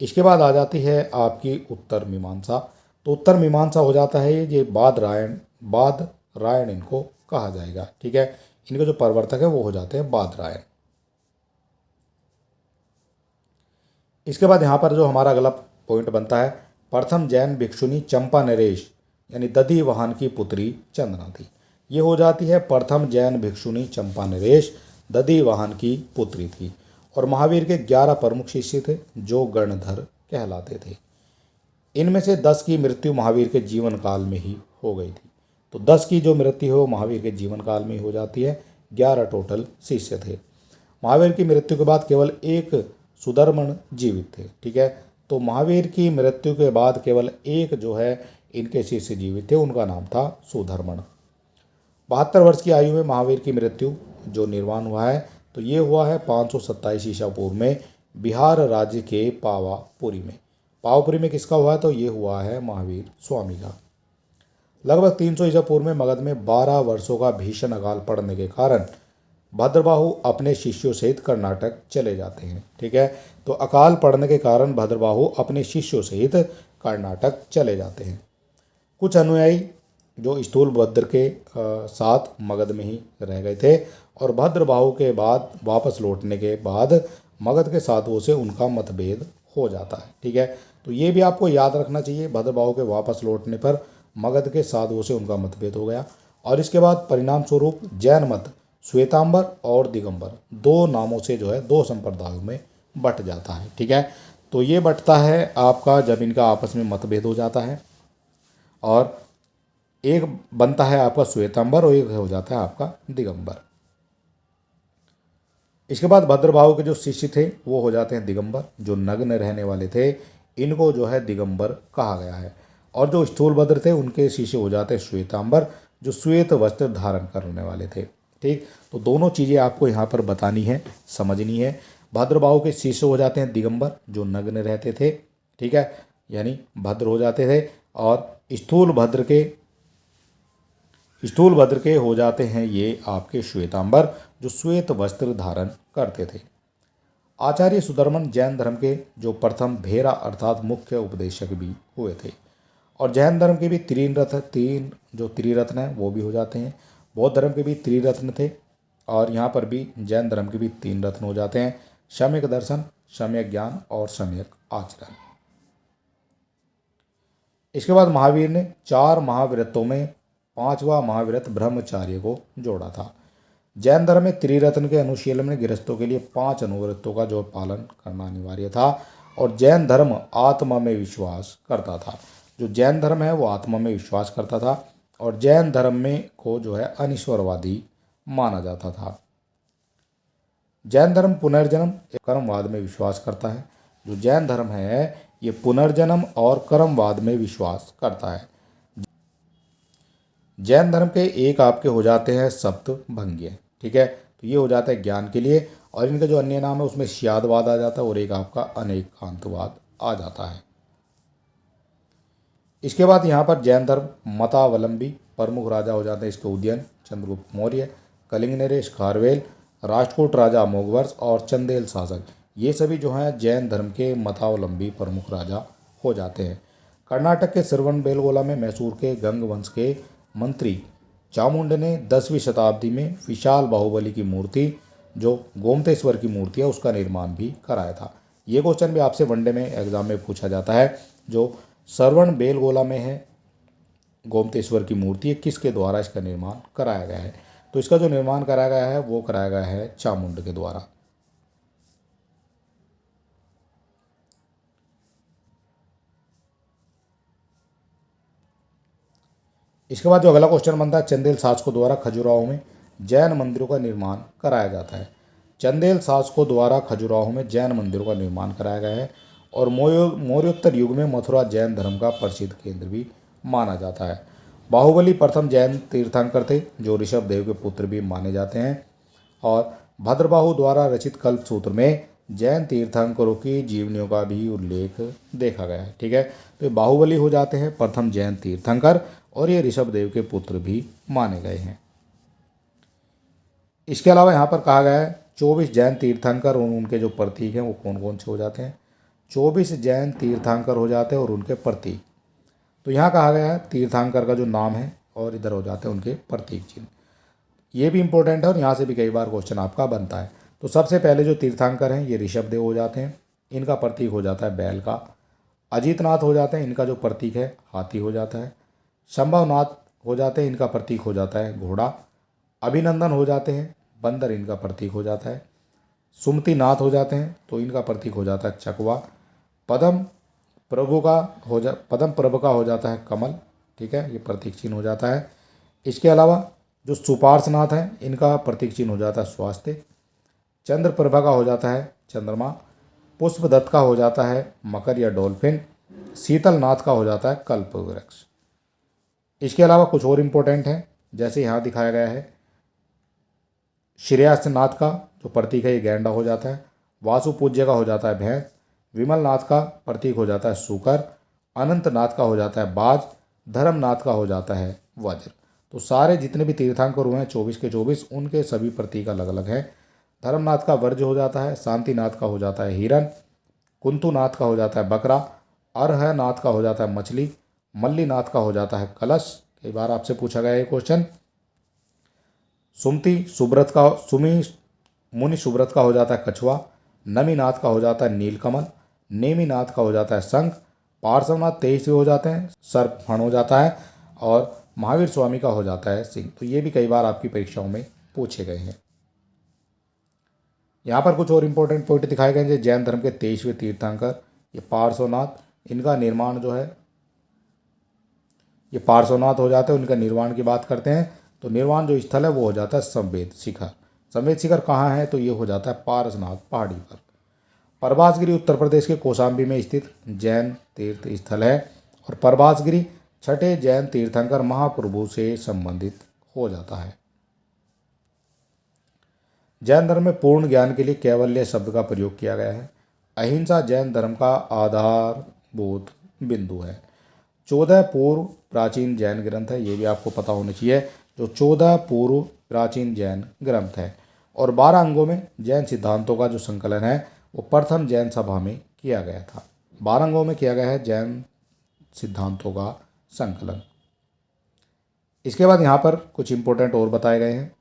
इसके बाद आ जाती है आपकी उत्तर मीमांसा। तो उत्तर मीमांसा हो जाता है ये बाद रायण इनको कहा जाएगा। ठीक है, इनके जो प्रवर्तक है वो हो जाते हैं बाद रायण। इसके बाद यहाँ पर जो हमारा अगला पॉइंट बनता है, प्रथम जैन भिक्षुनी चंपा नरेश यानी दधि वाहन की पुत्री चंदना थी। ये हो जाती है प्रथम जैन भिक्षुनी चंपा नरेश दधि वाहन की पुत्री थी। और महावीर के 11 प्रमुख शिष्य थे जो गणधर कहलाते थे। इनमें से 10 की मृत्यु महावीर के जीवन काल में ही हो गई थी। तो 10 की जो मृत्यु है वो महावीर के जीवन काल में ही हो जाती है। 11 टोटल शिष्य थे। महावीर की मृत्यु के बाद केवल एक सुधर्मण जीवित थे। ठीक है, तो महावीर की मृत्यु के बाद केवल एक जो है इनके शिष्य जीवित थे, उनका नाम था सुधर्मण। 72 वर्ष की आयु में महावीर की मृत्यु जो निर्वाण हुआ है तो ये हुआ है 527 ईसा पूर्व में बिहार राज्य के पावापुरी में। पावापुरी में किसका हुआ है तो ये हुआ है महावीर स्वामी का। लगभग 300 ईसा पूर्व में मगध में 12 वर्षों का भीषण अकाल पड़ने के कारण भद्रबाहु अपने शिष्यों सहित कर्नाटक चले जाते हैं। ठीक है, तो अकाल पड़ने के कारण भद्रबाहु अपने शिष्यों सहित कर्नाटक चले जाते हैं। कुछ अनुयायी जो स्थूलभद्र के साथ मगध में ही रह गए थे और भद्रबाहु के बाद वापस लौटने के बाद मगध के साधुओं से उनका मतभेद हो जाता है। ठीक है, तो ये भी आपको याद रखना चाहिए, भद्रबाहु के वापस लौटने पर मगध के साधुओं से उनका मतभेद हो गया। और इसके बाद परिणाम स्वरूप जैन मत श्वेतांबर और दिगंबर 2 नामों से जो है 2 संप्रदायों में बट जाता है। ठीक है, तो ये बटता है आपका जब इनका आपस में मतभेद हो जाता है, और एक बनता है आपका श्वेतांबर और एक हो जाता है आपका दिगंबर। इसके बाद भद्रबाहु के जो शिष्य थे वो हो जाते हैं दिगंबर, जो नग्न रहने वाले थे इनको जो है दिगंबर कहा गया है। और जो स्थूलभद्र थे उनके शिष्य हो जाते हैं श्वेतांबर, जो श्वेत वस्त्र धारण करने वाले थे। ठीक, तो दोनों चीज़ें आपको यहाँ पर बतानी है, समझनी है। भद्रबाहु के शिष्य हो जाते हैं दिगंबर जो नग्न रहते थे। ठीक है, यानी भद्र हो जाते थे। और स्थूलभद्र के हो जाते हैं ये आपके श्वेतांबर जो श्वेत वस्त्र धारण करते थे। आचार्य सुधर्मन जैन धर्म के जो प्रथम भेरा अर्थात मुख्य उपदेशक भी हुए थे। और जैन धर्म के भी तीन जो त्रिरत्न हैं वो भी हो जाते हैं। बौद्ध धर्म के भी त्रिरत्न थे और यहाँ पर भी जैन धर्म के भी 3 रत्न हो जाते हैं, सम्यक दर्शन, सम्यक ज्ञान और सम्यक आचरण। इसके बाद महावीर ने 4 महाव्रतों में 5वां महाव्रत ब्रह्मचार्य को जोड़ा था। जैन धर्म में त्रिरत्न के अनुशीलन में गृहस्थों के लिए 5 अनुव्रतों का जो पालन करना अनिवार्य था। और जैन धर्म आत्मा में विश्वास करता था। जो जैन धर्म है वो आत्मा में विश्वास करता था और जैन धर्म में को जो है अनिश्वरवादी माना जाता था। जैन धर्म पुनर्जन्म कर्मवाद में विश्वास करता है। जो जैन धर्म है ये पुनर्जन्म और कर्मवाद में विश्वास करता है। जैन धर्म के एक आपके हो जाते हैं सप्तभंग्य। ठीक है, तो ये हो जाता है ज्ञान के लिए। और इनका जो अन्य नाम है उसमें श्यादवाद आ जाता है और एक आपका अनेकांतवाद आ जाता है। इसके बाद यहाँ पर जैन धर्म मतावलंबी प्रमुख राजा हो जाते हैं इसके उदयन चंद्रगुप्त मौर्य, कलिंग नरेश खारवेल, राष्ट्रकूट राजा अमोघवर्ष और चंदेल शासक, ये सभी जो हैं जैन धर्म के मतावलंबी प्रमुख राजा हो जाते हैं। कर्नाटक के श्रवणबेलगोला में मैसूर के गंग वंश के मंत्री चामुंड ने 10वीं शताब्दी में विशाल बाहुबली की मूर्ति जो गोमतेश्वर की मूर्ति है उसका निर्माण भी कराया था। ये क्वेश्चन भी आपसे वनडे में एग्जाम में पूछा जाता है। जो श्रवणबेलगोला में है गोमतेश्वर की मूर्ति है, किसके द्वारा इसका निर्माण कराया गया है? तो इसका जो निर्माण कराया गया है वो कराया गया है चामुंड के द्वारा। इसके बाद जो अगला क्वेश्चन बनता है, चंदेल शासकों द्वारा खजुराहो में जैन मंदिरों का निर्माण कराया जाता है। चंदेल शासकों द्वारा खजुराहो में जैन मंदिरों का निर्माण कराया गया है और मौर्योत्तर युग में मथुरा जैन धर्म का प्रसिद्ध केंद्र भी माना जाता है। बाहुबली प्रथम जैन तीर्थंकर थे जो ऋषभ देव के पुत्र भी माने जाते हैं। और भद्रबाहु द्वारा रचित कल्प सूत्र में जैन तीर्थंकरों की जीवनियों का भी उल्लेख देखा गया है। ठीक है, तो ये बाहुबली हो जाते हैं प्रथम जैन तीर्थंकर और ये ऋषभ देव के पुत्र भी माने गए हैं। इसके अलावा यहाँ पर कहा गया है 24 जैन तीर्थंकर और उनके जो प्रतीक हैं वो कौन कौन से हो जाते हैं। 24 जैन तीर्थंकर हो जाते हैं और उनके प्रतीक। तो यहाँ कहा गया है तीर्थंकर का जो नाम है और इधर हो जाते हैं उनके प्रतीक चिन्ह। ये भी इंपॉर्टेंट है और यहाँ से भी कई बार क्वेश्चन आपका बनता है। तो सबसे पहले जो तीर्थंकर हैं ये ऋषभ देव हो जाते हैं, इनका प्रतीक हो जाता है बैल का। अजीतनाथ हो जाते हैं, इनका जो प्रतीक है हाथी हो जाता है। संभवनाथ हो जाते हैं, इनका प्रतीक हो जाता है घोड़ा। अभिनंदन हो जाते हैं, बंदर इनका प्रतीक हो जाता है। सुमतिनाथ हो जाते हैं तो इनका प्रतीक हो जाता है चकवा। पद्म प्रभु का हो जाता है कमल। ठीक है, ये प्रतीक चिन्ह हो जाता है। इसके अलावा जो सुपार्श्वनाथ हैं इनका प्रतीक चिन्ह हो जाता है स्वास्थ्य। चंद्र प्रभा का हो जाता है चंद्रमा। पुष्पदत्त का हो जाता है मकर या डॉल्फिन। शीतलनाथ का हो जाता है कल्प वृक्ष। इसके अलावा कुछ और इम्पोर्टेंट है, जैसे यहाँ दिखाया गया है श्रेयासनाथ का जो प्रतीक है ये गैंडा हो जाता है। वासु पूज्य का हो जाता है भैंस। विमलनाथ का प्रतीक हो जाता है सूकर। अनंतनाथ का हो जाता है बाज। धर्मनाथ का हो जाता है वज्र। तो सारे जितने भी तीर्थंकर हुए हैं 24 के 24 उनके सभी प्रतीक अलग अलग हैं। धर्मनाथ का वज्र हो जाता है। शांतिनाथ का हो जाता है हिरण। कुंतुनाथ का हो जाता है बकरा। अरहनाथ का हो जाता है मछली। मल्लीनाथ का हो जाता है कलश। कई बार आपसे पूछा गया ये क्वेश्चन। मुनि सुब्रत का हो जाता है कछुआ। नमीनाथ का हो जाता है नीलकमल। नेमिनाथ का हो जाता है शंख। पार्श्वनाथ 23 हो जाते हैं, सर्प फण हो जाता है और महावीर स्वामी का हो जाता है सिंह। तो ये भी कई बार आपकी परीक्षाओं में पूछे गए हैं। यहाँ पर कुछ और इंपॉर्टेंट पॉइंट दिखाए गए हैं। जैन धर्म के 23वें तीर्थंकर ये पार्श्वनाथ, इनका निर्माण जो है ये पार्श्वनाथ हो जाते हैं। उनका निर्माण की बात करते हैं तो निर्माण जो स्थल है वो हो जाता है संवेद शिखर। संवेद शिखर कहाँ है तो ये हो जाता है पारसनाथ पहाड़ी पर। परबासगिरी उत्तर प्रदेश के कौशाम्बी में स्थित जैन तीर्थ स्थल है और परबासगिरी छठे जैन तीर्थंकर महाप्रभु से संबंधित हो जाता है। जैन धर्म में पूर्ण ज्ञान के लिए कैवल्य शब्द का प्रयोग किया गया है। अहिंसा जैन धर्म का आधारभूत बिंदु है। 14 पूर्व प्राचीन जैन ग्रंथ है, ये भी आपको पता होना चाहिए। जो 14 पूर्व प्राचीन जैन ग्रंथ है और 12 अंगों में जैन सिद्धांतों का जो संकलन है वो प्रथम जैन सभा में किया गया था। 12 अंगों में किया गया है जैन सिद्धांतों का संकलन। इसके बाद यहाँ पर कुछ इंपॉर्टेंट और बताए गए हैं।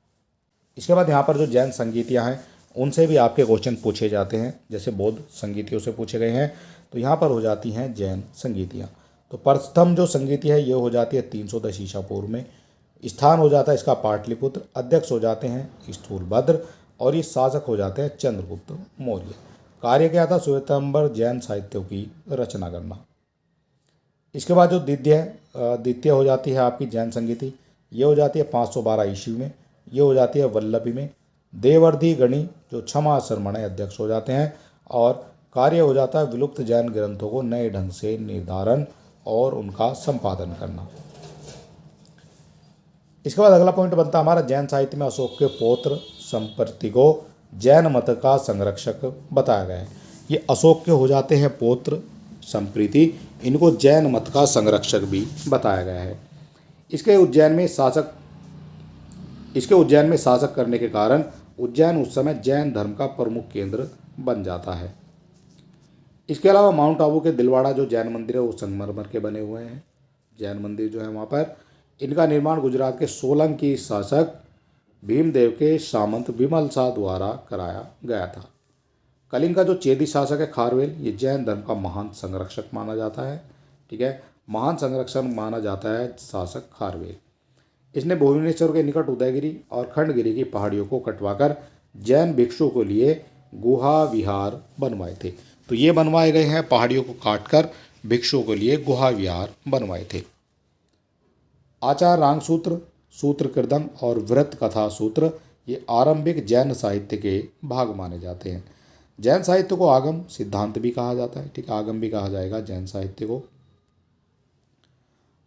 इसके बाद यहाँ पर जो जैन संगीतियाँ हैं उनसे भी आपके क्वेश्चन पूछे जाते हैं, जैसे बौद्ध संगीतियों से पूछे गए हैं। तो यहाँ पर हो जाती हैं जैन संगीतियाँ। तो प्रथम जो संगीति है ये हो जाती है 310 ईसा पूर्व में। स्थान हो जाता है इसका पाटलिपुत्र। अध्यक्ष हो जाते हैं स्थूलभद्र और ये शासक हो जाते हैं चंद्रगुप्त मौर्य। कार्य क्या था? श्वेतांबर जैन साहित्यों की रचना करना। इसके बाद जो द्वितीय हो जाती है आपकी जैन संगीति, ये हो जाती है 512 ईस्वी में। ये हो जाती है वल्लभी में। देवर्धि गणी जो क्षमा शर्मण अध्यक्ष हो जाते हैं और कार्य हो जाता है विलुप्त जैन ग्रंथों को नए ढंग से निर्धारण और उनका संपादन करना। इसके बाद अगला पॉइंट बनता है हमारा जैन साहित्य में अशोक के पौत्र संप्रति को जैन मत का संरक्षक बताया गया है। ये अशोक के हो जाते हैं पौत्र संप्रीति, इनको जैन मत का संरक्षक भी बताया गया है। इसके उज्जैन में शासक करने के कारण उज्जैन उस समय जैन धर्म का प्रमुख केंद्र बन जाता है। इसके अलावा माउंट आबू के दिलवाड़ा जो जैन मंदिर है वो संगमरमर के बने हुए हैं। जैन मंदिर जो है वहाँ पर इनका निर्माण गुजरात के सोलंकी शासक भीमदेव के सामंत विमल शाह द्वारा कराया गया था। कलिंग का जो चेदी शासक है खारवेल, ये जैन धर्म का महान संरक्षक माना जाता है। ठीक है, महान संरक्षक माना जाता है शासक खारवेल। इसने भुवनेश्वर के निकट उदयगिरी और खंडगिरी की पहाड़ियों को कटवाकर जैन भिक्षुओं के लिए गुहा विहार बनवाए थे। तो ये बनवाए गए हैं, पहाड़ियों को काटकर भिक्षुओं के लिए गुहा विहार बनवाए थे। आचार रांग सूत्र, सूत्र कृदंग और वृत्त कथा सूत्र ये आरंभिक जैन साहित्य के भाग माने जाते हैं। जैन साहित्य को आगम सिद्धांत भी कहा जाता है, ठीक है, आगम भी कहा जाएगा जैन साहित्य को।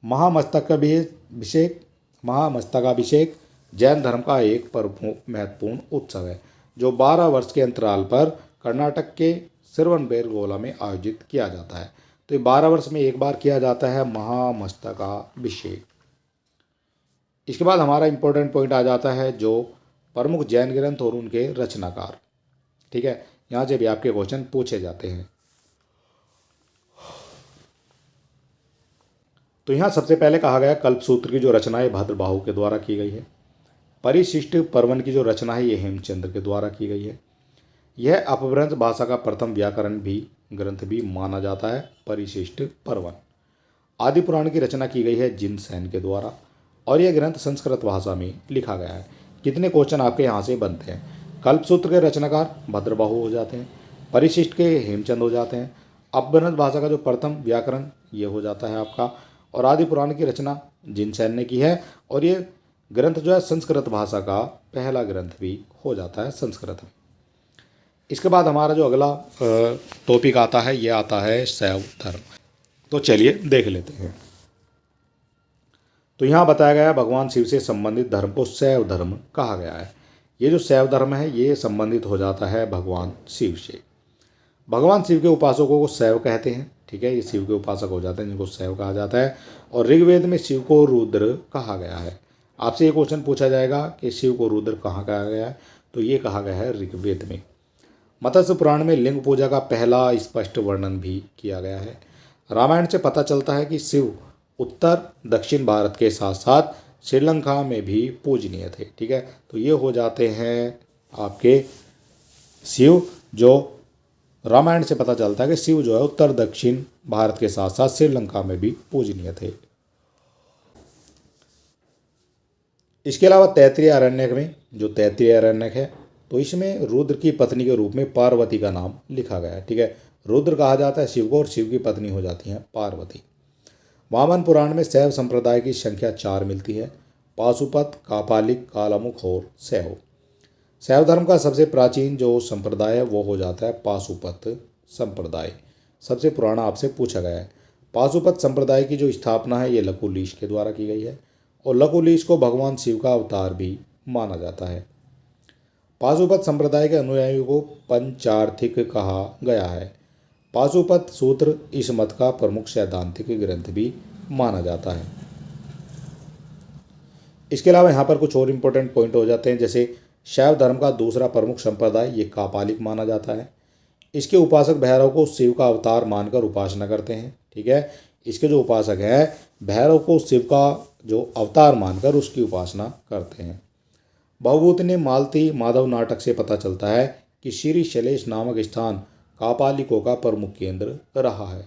महामस्तकाभिषेक महामस्तकाभिषेक जैन धर्म का एक महत्वपूर्ण उत्सव है जो 12 वर्ष के अंतराल पर कर्नाटक के श्रवणबेलगोला में आयोजित किया जाता है। तो ये 12 वर्ष में एक बार किया जाता है महामस्तकाभिषेक। इसके बाद हमारा इंपॉर्टेंट पॉइंट आ जाता है जो प्रमुख जैन ग्रंथ और उनके रचनाकार, ठीक है, यहाँ से भी आपके क्वेश्चन पूछे जाते हैं। तो यहाँ सबसे पहले कहा गया कल्पसूत्र की जो रचना है भद्रबाहु के द्वारा की गई है। परिशिष्ट पर्वन की जो रचना है ये हेमचंद्र के द्वारा की गई है। यह अपभ्रंश भाषा का प्रथम व्याकरण भी ग्रंथ भी माना जाता है परिशिष्ट पर्वन। आदि पुराण की रचना की गई है जिनसेन के द्वारा और यह ग्रंथ संस्कृत भाषा में लिखा गया है। कितने क्वेश्चन आपके यहाँ से बनते हैं? कल्पसूत्र के रचनाकार भद्रबाहु हो जाते हैं, परिशिष्ट के हेमचंद हो जाते हैं, अपभ्रंश भाषा का जो प्रथम व्याकरण ये हो जाता है आपका, और आदि पुराण की रचना जिनसेन ने की है। और ये ग्रंथ जो है संस्कृत भाषा का पहला ग्रंथ भी हो जाता है संस्कृत में। इसके बाद हमारा जो अगला टॉपिक आता है ये आता है शैव धर्म। तो चलिए देख लेते हैं। तो यहाँ बताया गया भगवान शिव से संबंधित धर्म को शैव धर्म कहा गया है। ये जो शैव धर्म है ये संबंधित हो जाता है भगवान शिव से। भगवान शिव के उपासकों को शैव कहते हैं, ठीक है, ये शिव के उपासक हो जाते हैं जिनको शैव कहा जाता है। और ऋग्वेद में शिव को रुद्र कहा गया है। आपसे ये क्वेश्चन पूछा जाएगा कि शिव को रुद्र कहाँ कहा गया है, तो ये कहा गया है ऋग्वेद में। मत्स्य पुराण में लिंग पूजा का पहला स्पष्ट वर्णन भी किया गया है। रामायण से पता चलता है कि शिव उत्तर दक्षिण भारत के साथ साथ श्रीलंका में भी पूजनीय थे, ठीक है। तो ये हो जाते हैं आपके शिव, जो रामायण से पता चलता है कि शिव जो है उत्तर दक्षिण भारत के साथ साथ श्रीलंका में भी पूजनीय थे। इसके अलावा तैत्तिरीय अरण्यक में, जो तैत्तिरीय अरण्यक है, तो इसमें रुद्र की पत्नी के रूप में पार्वती का नाम लिखा गया है, ठीक है। रुद्र कहा जाता है शिव को और शिव की पत्नी हो जाती हैं पार्वती। वामन पुराण में शैव संप्रदाय की संख्या 4 मिलती है, पाशुपत, कापालिक, कालामुख और शैव। शैव धर्म का सबसे प्राचीन जो संप्रदाय है वो हो जाता है पाशुपत संप्रदाय। सबसे पुराना आपसे पूछा गया है। पाशुपत संप्रदाय की जो स्थापना है ये लकुलीश के द्वारा की गई है और लकुलीश को भगवान शिव का अवतार भी माना जाता है। पाशुपत संप्रदाय के अनुयायियों को पंचार्थिक कहा गया है। पाशुपत सूत्र इस मत का प्रमुख सैद्धांतिक ग्रंथ भी माना जाता है। इसके अलावा यहाँ पर कुछ और इम्पोर्टेंट पॉइंट हो जाते हैं, जैसे शैव धर्म का दूसरा प्रमुख संप्रदाय ये कापालिक माना जाता है। इसके उपासक भैरव को शिव का अवतार मानकर उपासना करते हैं, ठीक है। इसके जो उपासक हैं भैरव को शिव का जो अवतार मानकर उसकी उपासना करते हैं। भवभूति ने मालती माधव नाटक से पता चलता है कि श्री शैलेश नामक स्थान कापालिकों का प्रमुख केंद्र रहा है।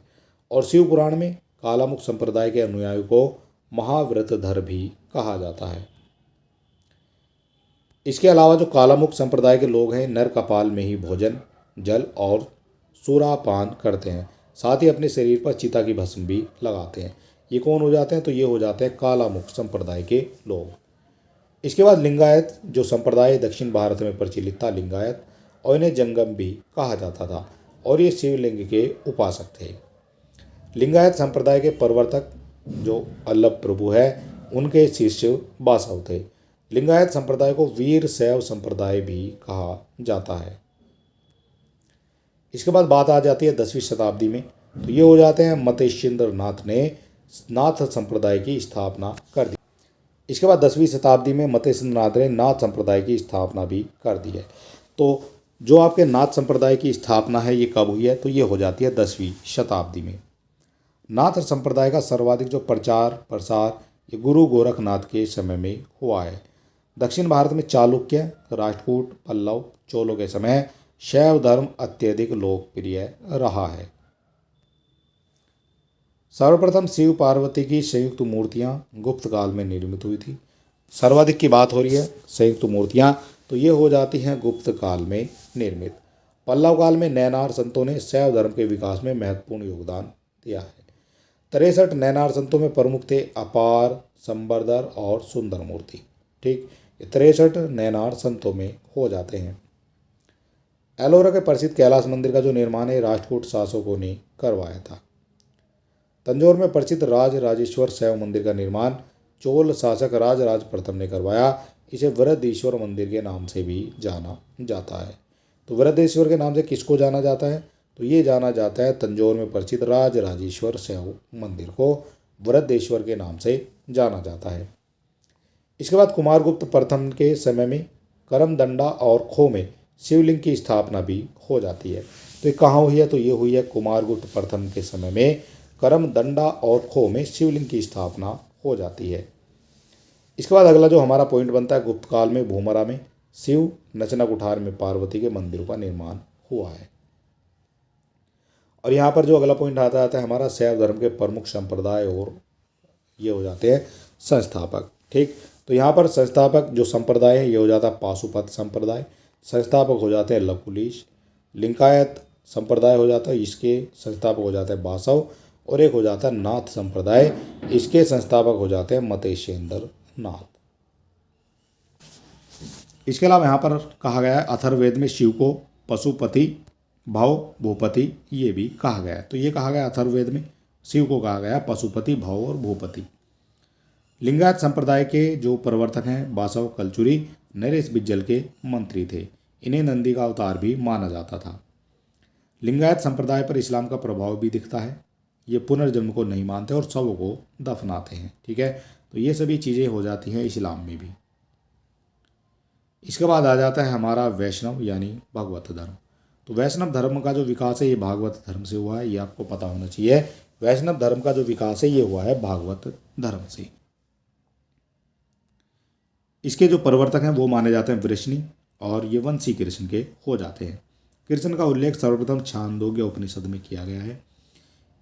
और शिव पुराण में कालामुख संप्रदाय के अनुयायियों को महाव्रतधर भी कहा जाता है। इसके अलावा जो कालामुख संप्रदाय के लोग हैं नर कपाल में ही भोजन, जल और सूरापान करते हैं, साथ ही अपने शरीर पर चिता की भस्म भी लगाते हैं। ये कौन हो जाते हैं? तो ये हो जाते हैं कालामुख संप्रदाय के लोग। इसके बाद लिंगायत जो संप्रदाय दक्षिण भारत में प्रचलित था, लिंगायत, और इन्हें जंगम भी कहा जाता था और ये शिवलिंग के उपासक थे। लिंगायत संप्रदाय के प्रवर्तक जो अल्लभ प्रभु है उनके शिष्य बासव थे। लिंगायत संप्रदाय को वीर शैव संप्रदाय भी कहा जाता है। इसके बाद बात आ जाती है 10वीं शताब्दी में, तो ये हो जाते हैं मतेश्वर नाथ ने नाथ संप्रदाय की स्थापना कर दी। इसके बाद 10वीं शताब्दी में मतेश्वर नाथ ने नाथ संप्रदाय की स्थापना भी कर दी है। तो जो आपके नाथ संप्रदाय की स्थापना है ये कब हुई है? तो ये हो जाती है 10वीं शताब्दी में। नाथ संप्रदाय का सर्वाधिक जो प्रचार प्रसार ये गुरु गोरखनाथ के समय में हुआ है। दक्षिण भारत में चालुक्य, राष्ट्रकूट, पल्लव, चोलों के समय शैव धर्म अत्यधिक लोकप्रिय रहा है। सर्वप्रथम शिव पार्वती की संयुक्त मूर्तियां गुप्त काल में निर्मित हुई थी। सर्वाधिक की बात हो रही है संयुक्त मूर्तियां, तो ये हो जाती हैं गुप्त काल में निर्मित। पल्लव काल में नैनार संतों ने शैव धर्म के विकास में महत्वपूर्ण योगदान दिया है। 63 नैनार संतों में प्रमुख थे अपार, संबरदर और सुंदर मूर्ति, ठीक। ये 63 नैनार संतों में हो जाते हैं। एलोरा के प्रसिद्ध कैलाश मंदिर का जो निर्माण है राष्ट्रकूट शासकों ने करवाया था। तंजौर में प्रसिद्ध राज राजेश्वर शैव मंदिर का निर्माण चोल शासक राज राज प्रथम ने करवाया। इसे वृद्धेश्वर मंदिर के नाम से भी जाना जाता है। तो वृद्धेश्वर के नाम से किसको जाना जाता है? तो ये जाना जाता है तंजौर में प्रसिद्ध राज राजेश्वर शैव मंदिर को वृद्धेश्वर के नाम से जाना जाता है। इसके बाद कुमारगुप्त प्रथम के समय में करमदंडा और खो में शिवलिंग की स्थापना भी हो जाती है। तो ये कहाँ हुई है? तो ये हुई है कुमारगुप्त प्रथम के समय में करमदंडा और खो में शिवलिंग की स्थापना हो जाती है। इसके बाद अगला जो हमारा पॉइंट बनता है, गुप्त काल में भूमरा में शिव, नचना कुठार में पार्वती के मंदिरों का निर्माण हुआ है। और यहाँ पर जो अगला पॉइंट आता है हमारा शैव धर्म के प्रमुख संप्रदाय और ये हो जाते हैं संस्थापक। ठीक, तो यहाँ पर संस्थापक जो संप्रदाय है ये हो जाता है पाशुपत संप्रदाय, संस्थापक हो जाते हैं लकुलिश, लिंगायत संप्रदाय हो जाता है, इसके संस्थापक हो जाते हैं बासव, और एक हो जाता है नाथ संप्रदाय, इसके संस्थापक हो जाते हैं मतेशेंद्र नाथ। इसके अलावा यहाँ पर कहा गया है अथर्ववेद में शिव को पशुपति भव भूपति ये भी कहा गया है। तो ये कहा गया अथर्ववेद में शिव को कहा गया पशुपति भव और भूपति। लिंगायत संप्रदाय के जो प्रवर्तक हैं बासव कलचुरी नरेश बिज्जल के मंत्री थे। इन्हें नंदी का अवतार भी माना जाता था। लिंगायत संप्रदाय पर इस्लाम का प्रभाव भी दिखता है। ये पुनर्जन्म को नहीं मानते और शवों को दफनाते हैं। ठीक है, तो ये सभी चीज़ें हो जाती हैं इस्लाम में भी। इसके बाद आ जाता है हमारा वैष्णव यानी भागवत धर्म। तो वैष्णव धर्म का जो विकास है ये भागवत धर्म से हुआ है, ये आपको पता होना चाहिए। वैष्णव धर्म का जो विकास है ये हुआ है भागवत धर्म से। इसके जो प्रवर्तक हैं वो माने जाते हैं वृष्णि और ये वंशी कृष्ण के हो जाते हैं। कृष्ण का उल्लेख सर्वप्रथम छांदोग्य उपनिषद में किया गया है।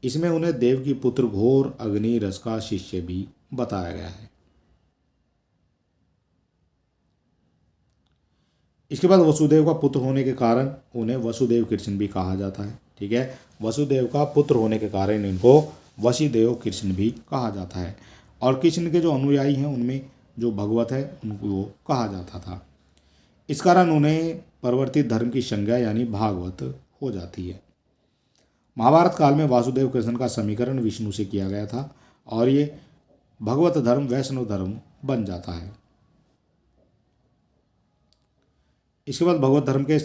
इसमें उन्हें देव की पुत्र घोर अग्नि रस का शिष्य भी बताया गया है। इसके बाद वसुदेव का पुत्र होने के कारण उन्हें वसुदेव कृष्ण भी कहा जाता है। ठीक है, वसुदेव का पुत्र होने के कारण इनको वसुदेव कृष्ण भी कहा जाता है। और कृष्ण के जो अनुयायी हैं उनमें जो भगवत है उनको वो कहा जाता था। इस कारण उन्हें परिवर्तित धर्म की संज्ञा यानी भागवत हो जाती है। महाभारत काल में वासुदेव कृष्ण का समीकरण विष्णु से किया गया था और ये भगवत धर्म वैष्णव धर्म बन जाता है। इसके बाद भगवत धर्म के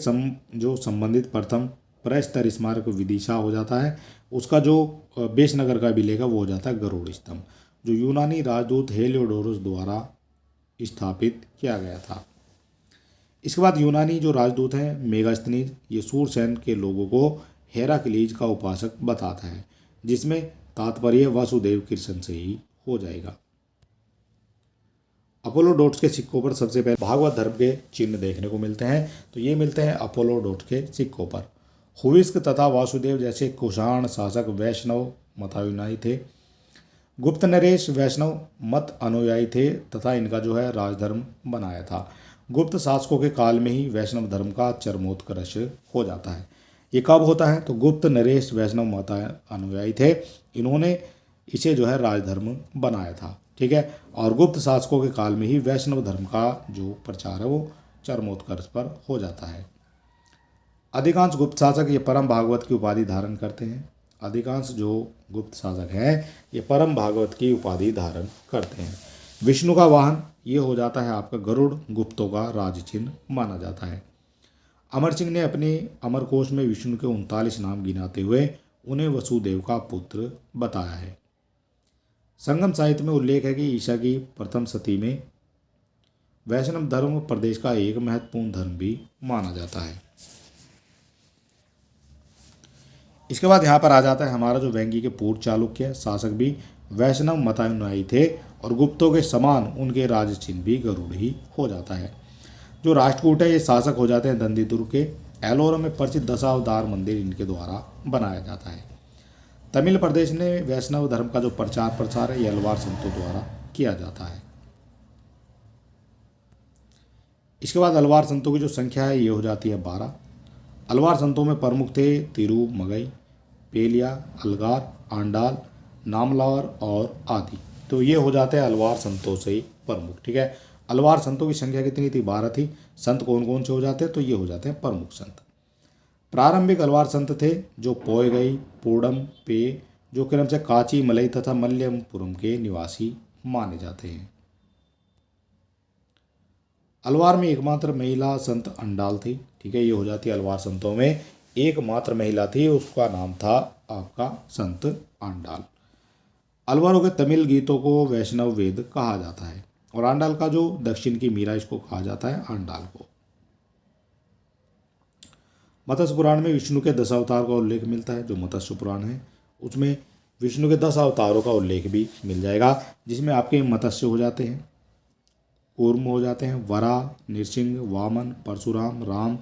जो संबंधित प्रथम प्रस्तर स्मारक विदिशा हो जाता है। उसका जो बेशनगर का विलेख है वो हो जाता है गरुड़ स्तंभ, जो यूनानी राजदूत हेलियोडोरस द्वारा स्थापित किया गया था। इसके बाद यूनानी जो राजदूत हैं मेगास्थनीज, ये सूरसेन के लोगों को हेराक्लीज का उपासक बताता है, जिसमें तात्पर्य वासुदेव कृष्ण से ही हो जाएगा। अपोलोडोट्स के सिक्कों पर सबसे पहले भागवत धर्म के चिन्ह देखने को मिलते हैं। तो ये मिलते हैं अपोलोडोट्स के सिक्कों पर। हुविस्क तथा वासुदेव जैसे कुषाण शासक वैष्णव मतानुयायी थे। गुप्त नरेश वैष्णव मत अनुयायी थे तथा इनका जो है राजधर्म बनाया था। गुप्त शासकों के काल में ही वैष्णव धर्म का चरमोत्कर्ष हो जाता है। ये कब होता है? तो गुप्त नरेश वैष्णव मत अनुयायी थे, इन्होंने इसे जो है राजधर्म बनाया था। ठीक है, और गुप्त शासकों के काल में ही वैष्णव धर्म का जो प्रचार है वो चरमोत्कर्ष पर हो जाता है। अधिकांश गुप्त शासक ये परम भागवत की उपाधि धारण करते हैं। अधिकांश जो गुप्त शासक हैं ये परम भागवत की उपाधि धारण करते हैं। विष्णु का वाहन ये हो जाता है आपका गरुड़, गुप्तों का राज चिन्ह माना जाता है। अमर सिंह ने अपने अमरकोश में विष्णु के 39 नाम गिनाते हुए उन्हें वसुदेव का पुत्र बताया है। संगम साहित्य में उल्लेख है कि ईशा की प्रथम शती में वैष्णव धर्म प्रदेश का एक महत्वपूर्ण धर्म भी माना जाता है। इसके बाद यहाँ पर आ जाता है हमारा जो वेंगी के पूर्व चालुक्य शासक भी वैष्णव मतानुयायी थे और गुप्तों के समान उनके राज चिन्ह भी गरुड़ ही हो जाता है। जो राष्ट्रकूट है ये शासक हो जाते हैं दंडीदुर्ग के। एलोरा में प्रसिद्ध दशावतार मंदिर इनके द्वारा बनाया जाता है। तमिल प्रदेश में वैष्णव धर्म का जो प्रचार प्रसार है ये अलवार संतों द्वारा किया जाता है। इसके बाद अलवार संतों की जो संख्या है ये हो जाती है 12। अलवार संतों में प्रमुख थे तिरुमगई, पेलिया, अलगार, आंडाल, नामलावर और आदि। तो ये हो जाते हैं अलवार संतों से प्रमुख। ठीक है, अलवार संतों की संख्या कितनी थी? 12 थी। संत कौन कौन से हो जाते हैं? तो ये हो जाते हैं प्रमुख संत। प्रारंभिक अलवार संत थे जो पोयगई, पूर्णम, पे, जो क्रम से काची, मलई तथा मल्यमपुरम के निवासी माने जाते हैं। अलवार में एकमात्र महिला संत अंडाल थी। ठीक है, ये हो जाती है अलवार संतों में एकमात्र महिला थी, उसका नाम था आपका संत आंडाल। अलवारों के तमिल गीतों को वैष्णव वेद कहा जाता है और आंडाल का जो दक्षिण की मीरा, इसको कहा जाता है आंडाल को। मत्स्य पुराण में विष्णु के 10 अवतार का उल्लेख मिलता है। जो मत्स्य पुराण है उसमें विष्णु के 10 अवतारों का उल्लेख भी मिल जाएगा, जिसमें आपके मत्स्य हो जाते हैं, कूर्म हो जाते हैं, वराह, नृसिंह, वामन, परशुराम, राम,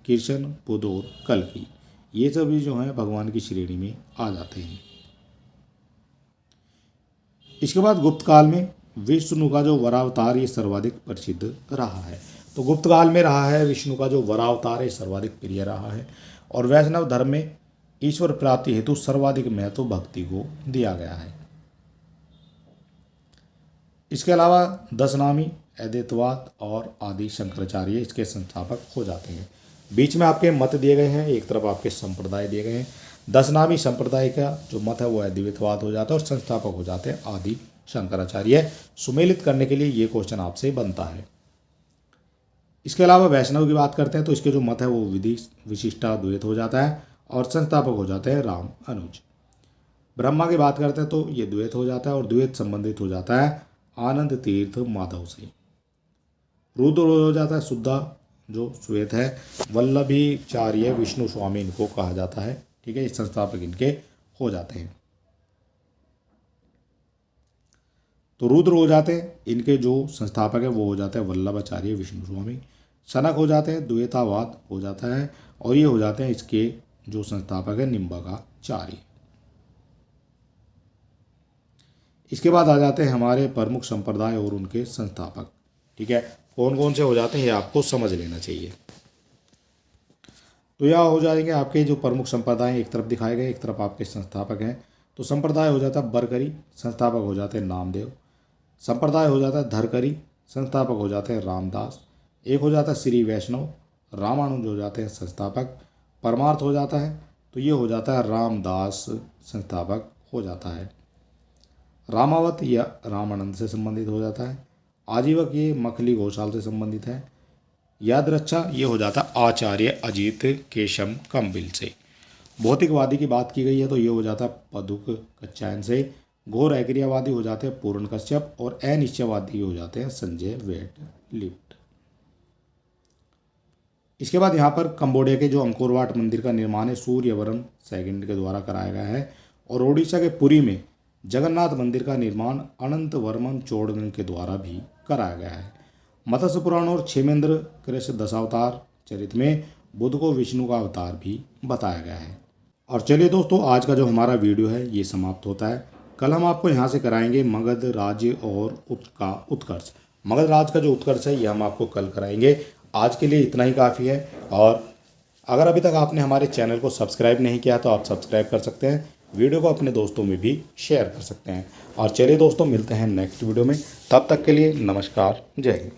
कृष्ण, बुद्ध और कल्कि। ये सभी जो हैं भगवान की श्रेणी में आ जाते हैं। इसके बाद गुप्त काल में विष्णु का जो वरावतार ये सर्वाधिक प्रसिद्ध रहा है। तो गुप्त काल में रहा है विष्णु का जो वरावतार है सर्वाधिक प्रिय रहा है और वैष्णव धर्म में ईश्वर प्राप्ति हेतु सर्वाधिक महत्व भक्ति को दिया गया है। इसके अलावा दशनामी, अद्वैतवाद और आदि शंकराचार्य इसके संस्थापक हो जाते हैं। बीच में आपके मत दिए गए हैं, एक तरफ आपके संप्रदाय दिए गए हैं। दशनामी संप्रदाय का जो मत है वो अद्वैतवाद हो जाता है और संस्थापक हो जाते हैं आदि शंकराचार्य। सुमेलित करने के लिए ये क्वेश्चन आपसे बनता है। इसके अलावा वैष्णव की बात करते हैं तो इसके जो मत है वो विधि विशिष्टाद्वैत हो जाता है और संस्थापक हो जाते हैं राम अनुज। ब्रह्मा की बात करते हैं तो ये द्वैत हो जाता है और द्वैत संबंधित हो जाता है आनंद तीर्थ माधव से। रुद्र हो जाता है शुद्धा जो श्वेत है, वल्लभीचार्य विष्णु स्वामी इनको कहा जाता है। ठीक है, इस संस्थापक इनके हो जाते हैं। तो रुद्र हो जाते हैं इनके जो संस्थापक है वो हो जाते हैं वल्लभाचार्य विष्णु स्वामी। शनक हो जाते हैं द्वैतावाद हो जाता है और ये हो जाते हैं इसके जो संस्थापक है निम्बकाचार्य। इसके बाद आ जाते हैं हमारे प्रमुख संप्रदाय और उनके संस्थापक। ठीक है, कौन कौन से हो जाते हैं ये आपको समझ लेना चाहिए। तो यह हो जाएंगे आपके जो प्रमुख संप्रदाय, एक तरफ दिखाए गए, एक तरफ आपके संस्थापक हैं। तो संप्रदाय हो जाता है बरकरी, संस्थापक हो जाते हैं नामदेव। संप्रदाय हो जाता है धरकरी, संस्थापक हो जाते हैं रामदास। एक हो जाता है श्री वैष्णव, रामानुज हो जाते हैं संस्थापक। परमार्थ हो जाता है तो ये हो जाता है रामदास संस्थापक हो जाता है। रामावत या रामानंद से संबंधित हो जाता है। आजीवक ये मखली घोषाल से संबंधित है। याद रक्षा ये हो जाता है आचार्य अजीत केशम कंबिल से। भौतिकवादी की बात की गई है तो ये हो जाता है पदुक कच्चायन से। घोर अक्रियावादी हो जाते हैं पूर्ण कश्यप और अनिश्चयवादी हो जाते हैं संजय वेट लिफ्ट। इसके बाद यहाँ पर कंबोडिया के जो अंकोर वाट मंदिर का निर्माण है सूर्यवरम सेकंड के द्वारा कराया गया है और ओडिशा के पुरी में जगन्नाथ मंदिर का निर्माण अनंत वर्मन चोड़गन के द्वारा भी कराया गया है। मत्स्य पुराण और क्षेमेंद्र कृष्ण दशावतार चरित में बुद्ध को विष्णु का अवतार भी बताया गया है। और चलिए दोस्तों, आज का जो हमारा वीडियो है ये समाप्त होता है। कल हम आपको यहाँ से कराएंगे मगध राज्य और उसका उत्कर्ष। मगध राज्य का जो उत्कर्ष है ये हम आपको कल कराएंगे। आज के लिए इतना ही काफ़ी है और अगर अभी तक आपने हमारे चैनल को सब्सक्राइब नहीं किया तो आप सब्सक्राइब कर सकते हैं। वीडियो को अपने दोस्तों में भी शेयर कर सकते हैं। और चलिए दोस्तों, मिलते हैं नेक्स्ट वीडियो में। तब तक के लिए नमस्कार, जय हिंद।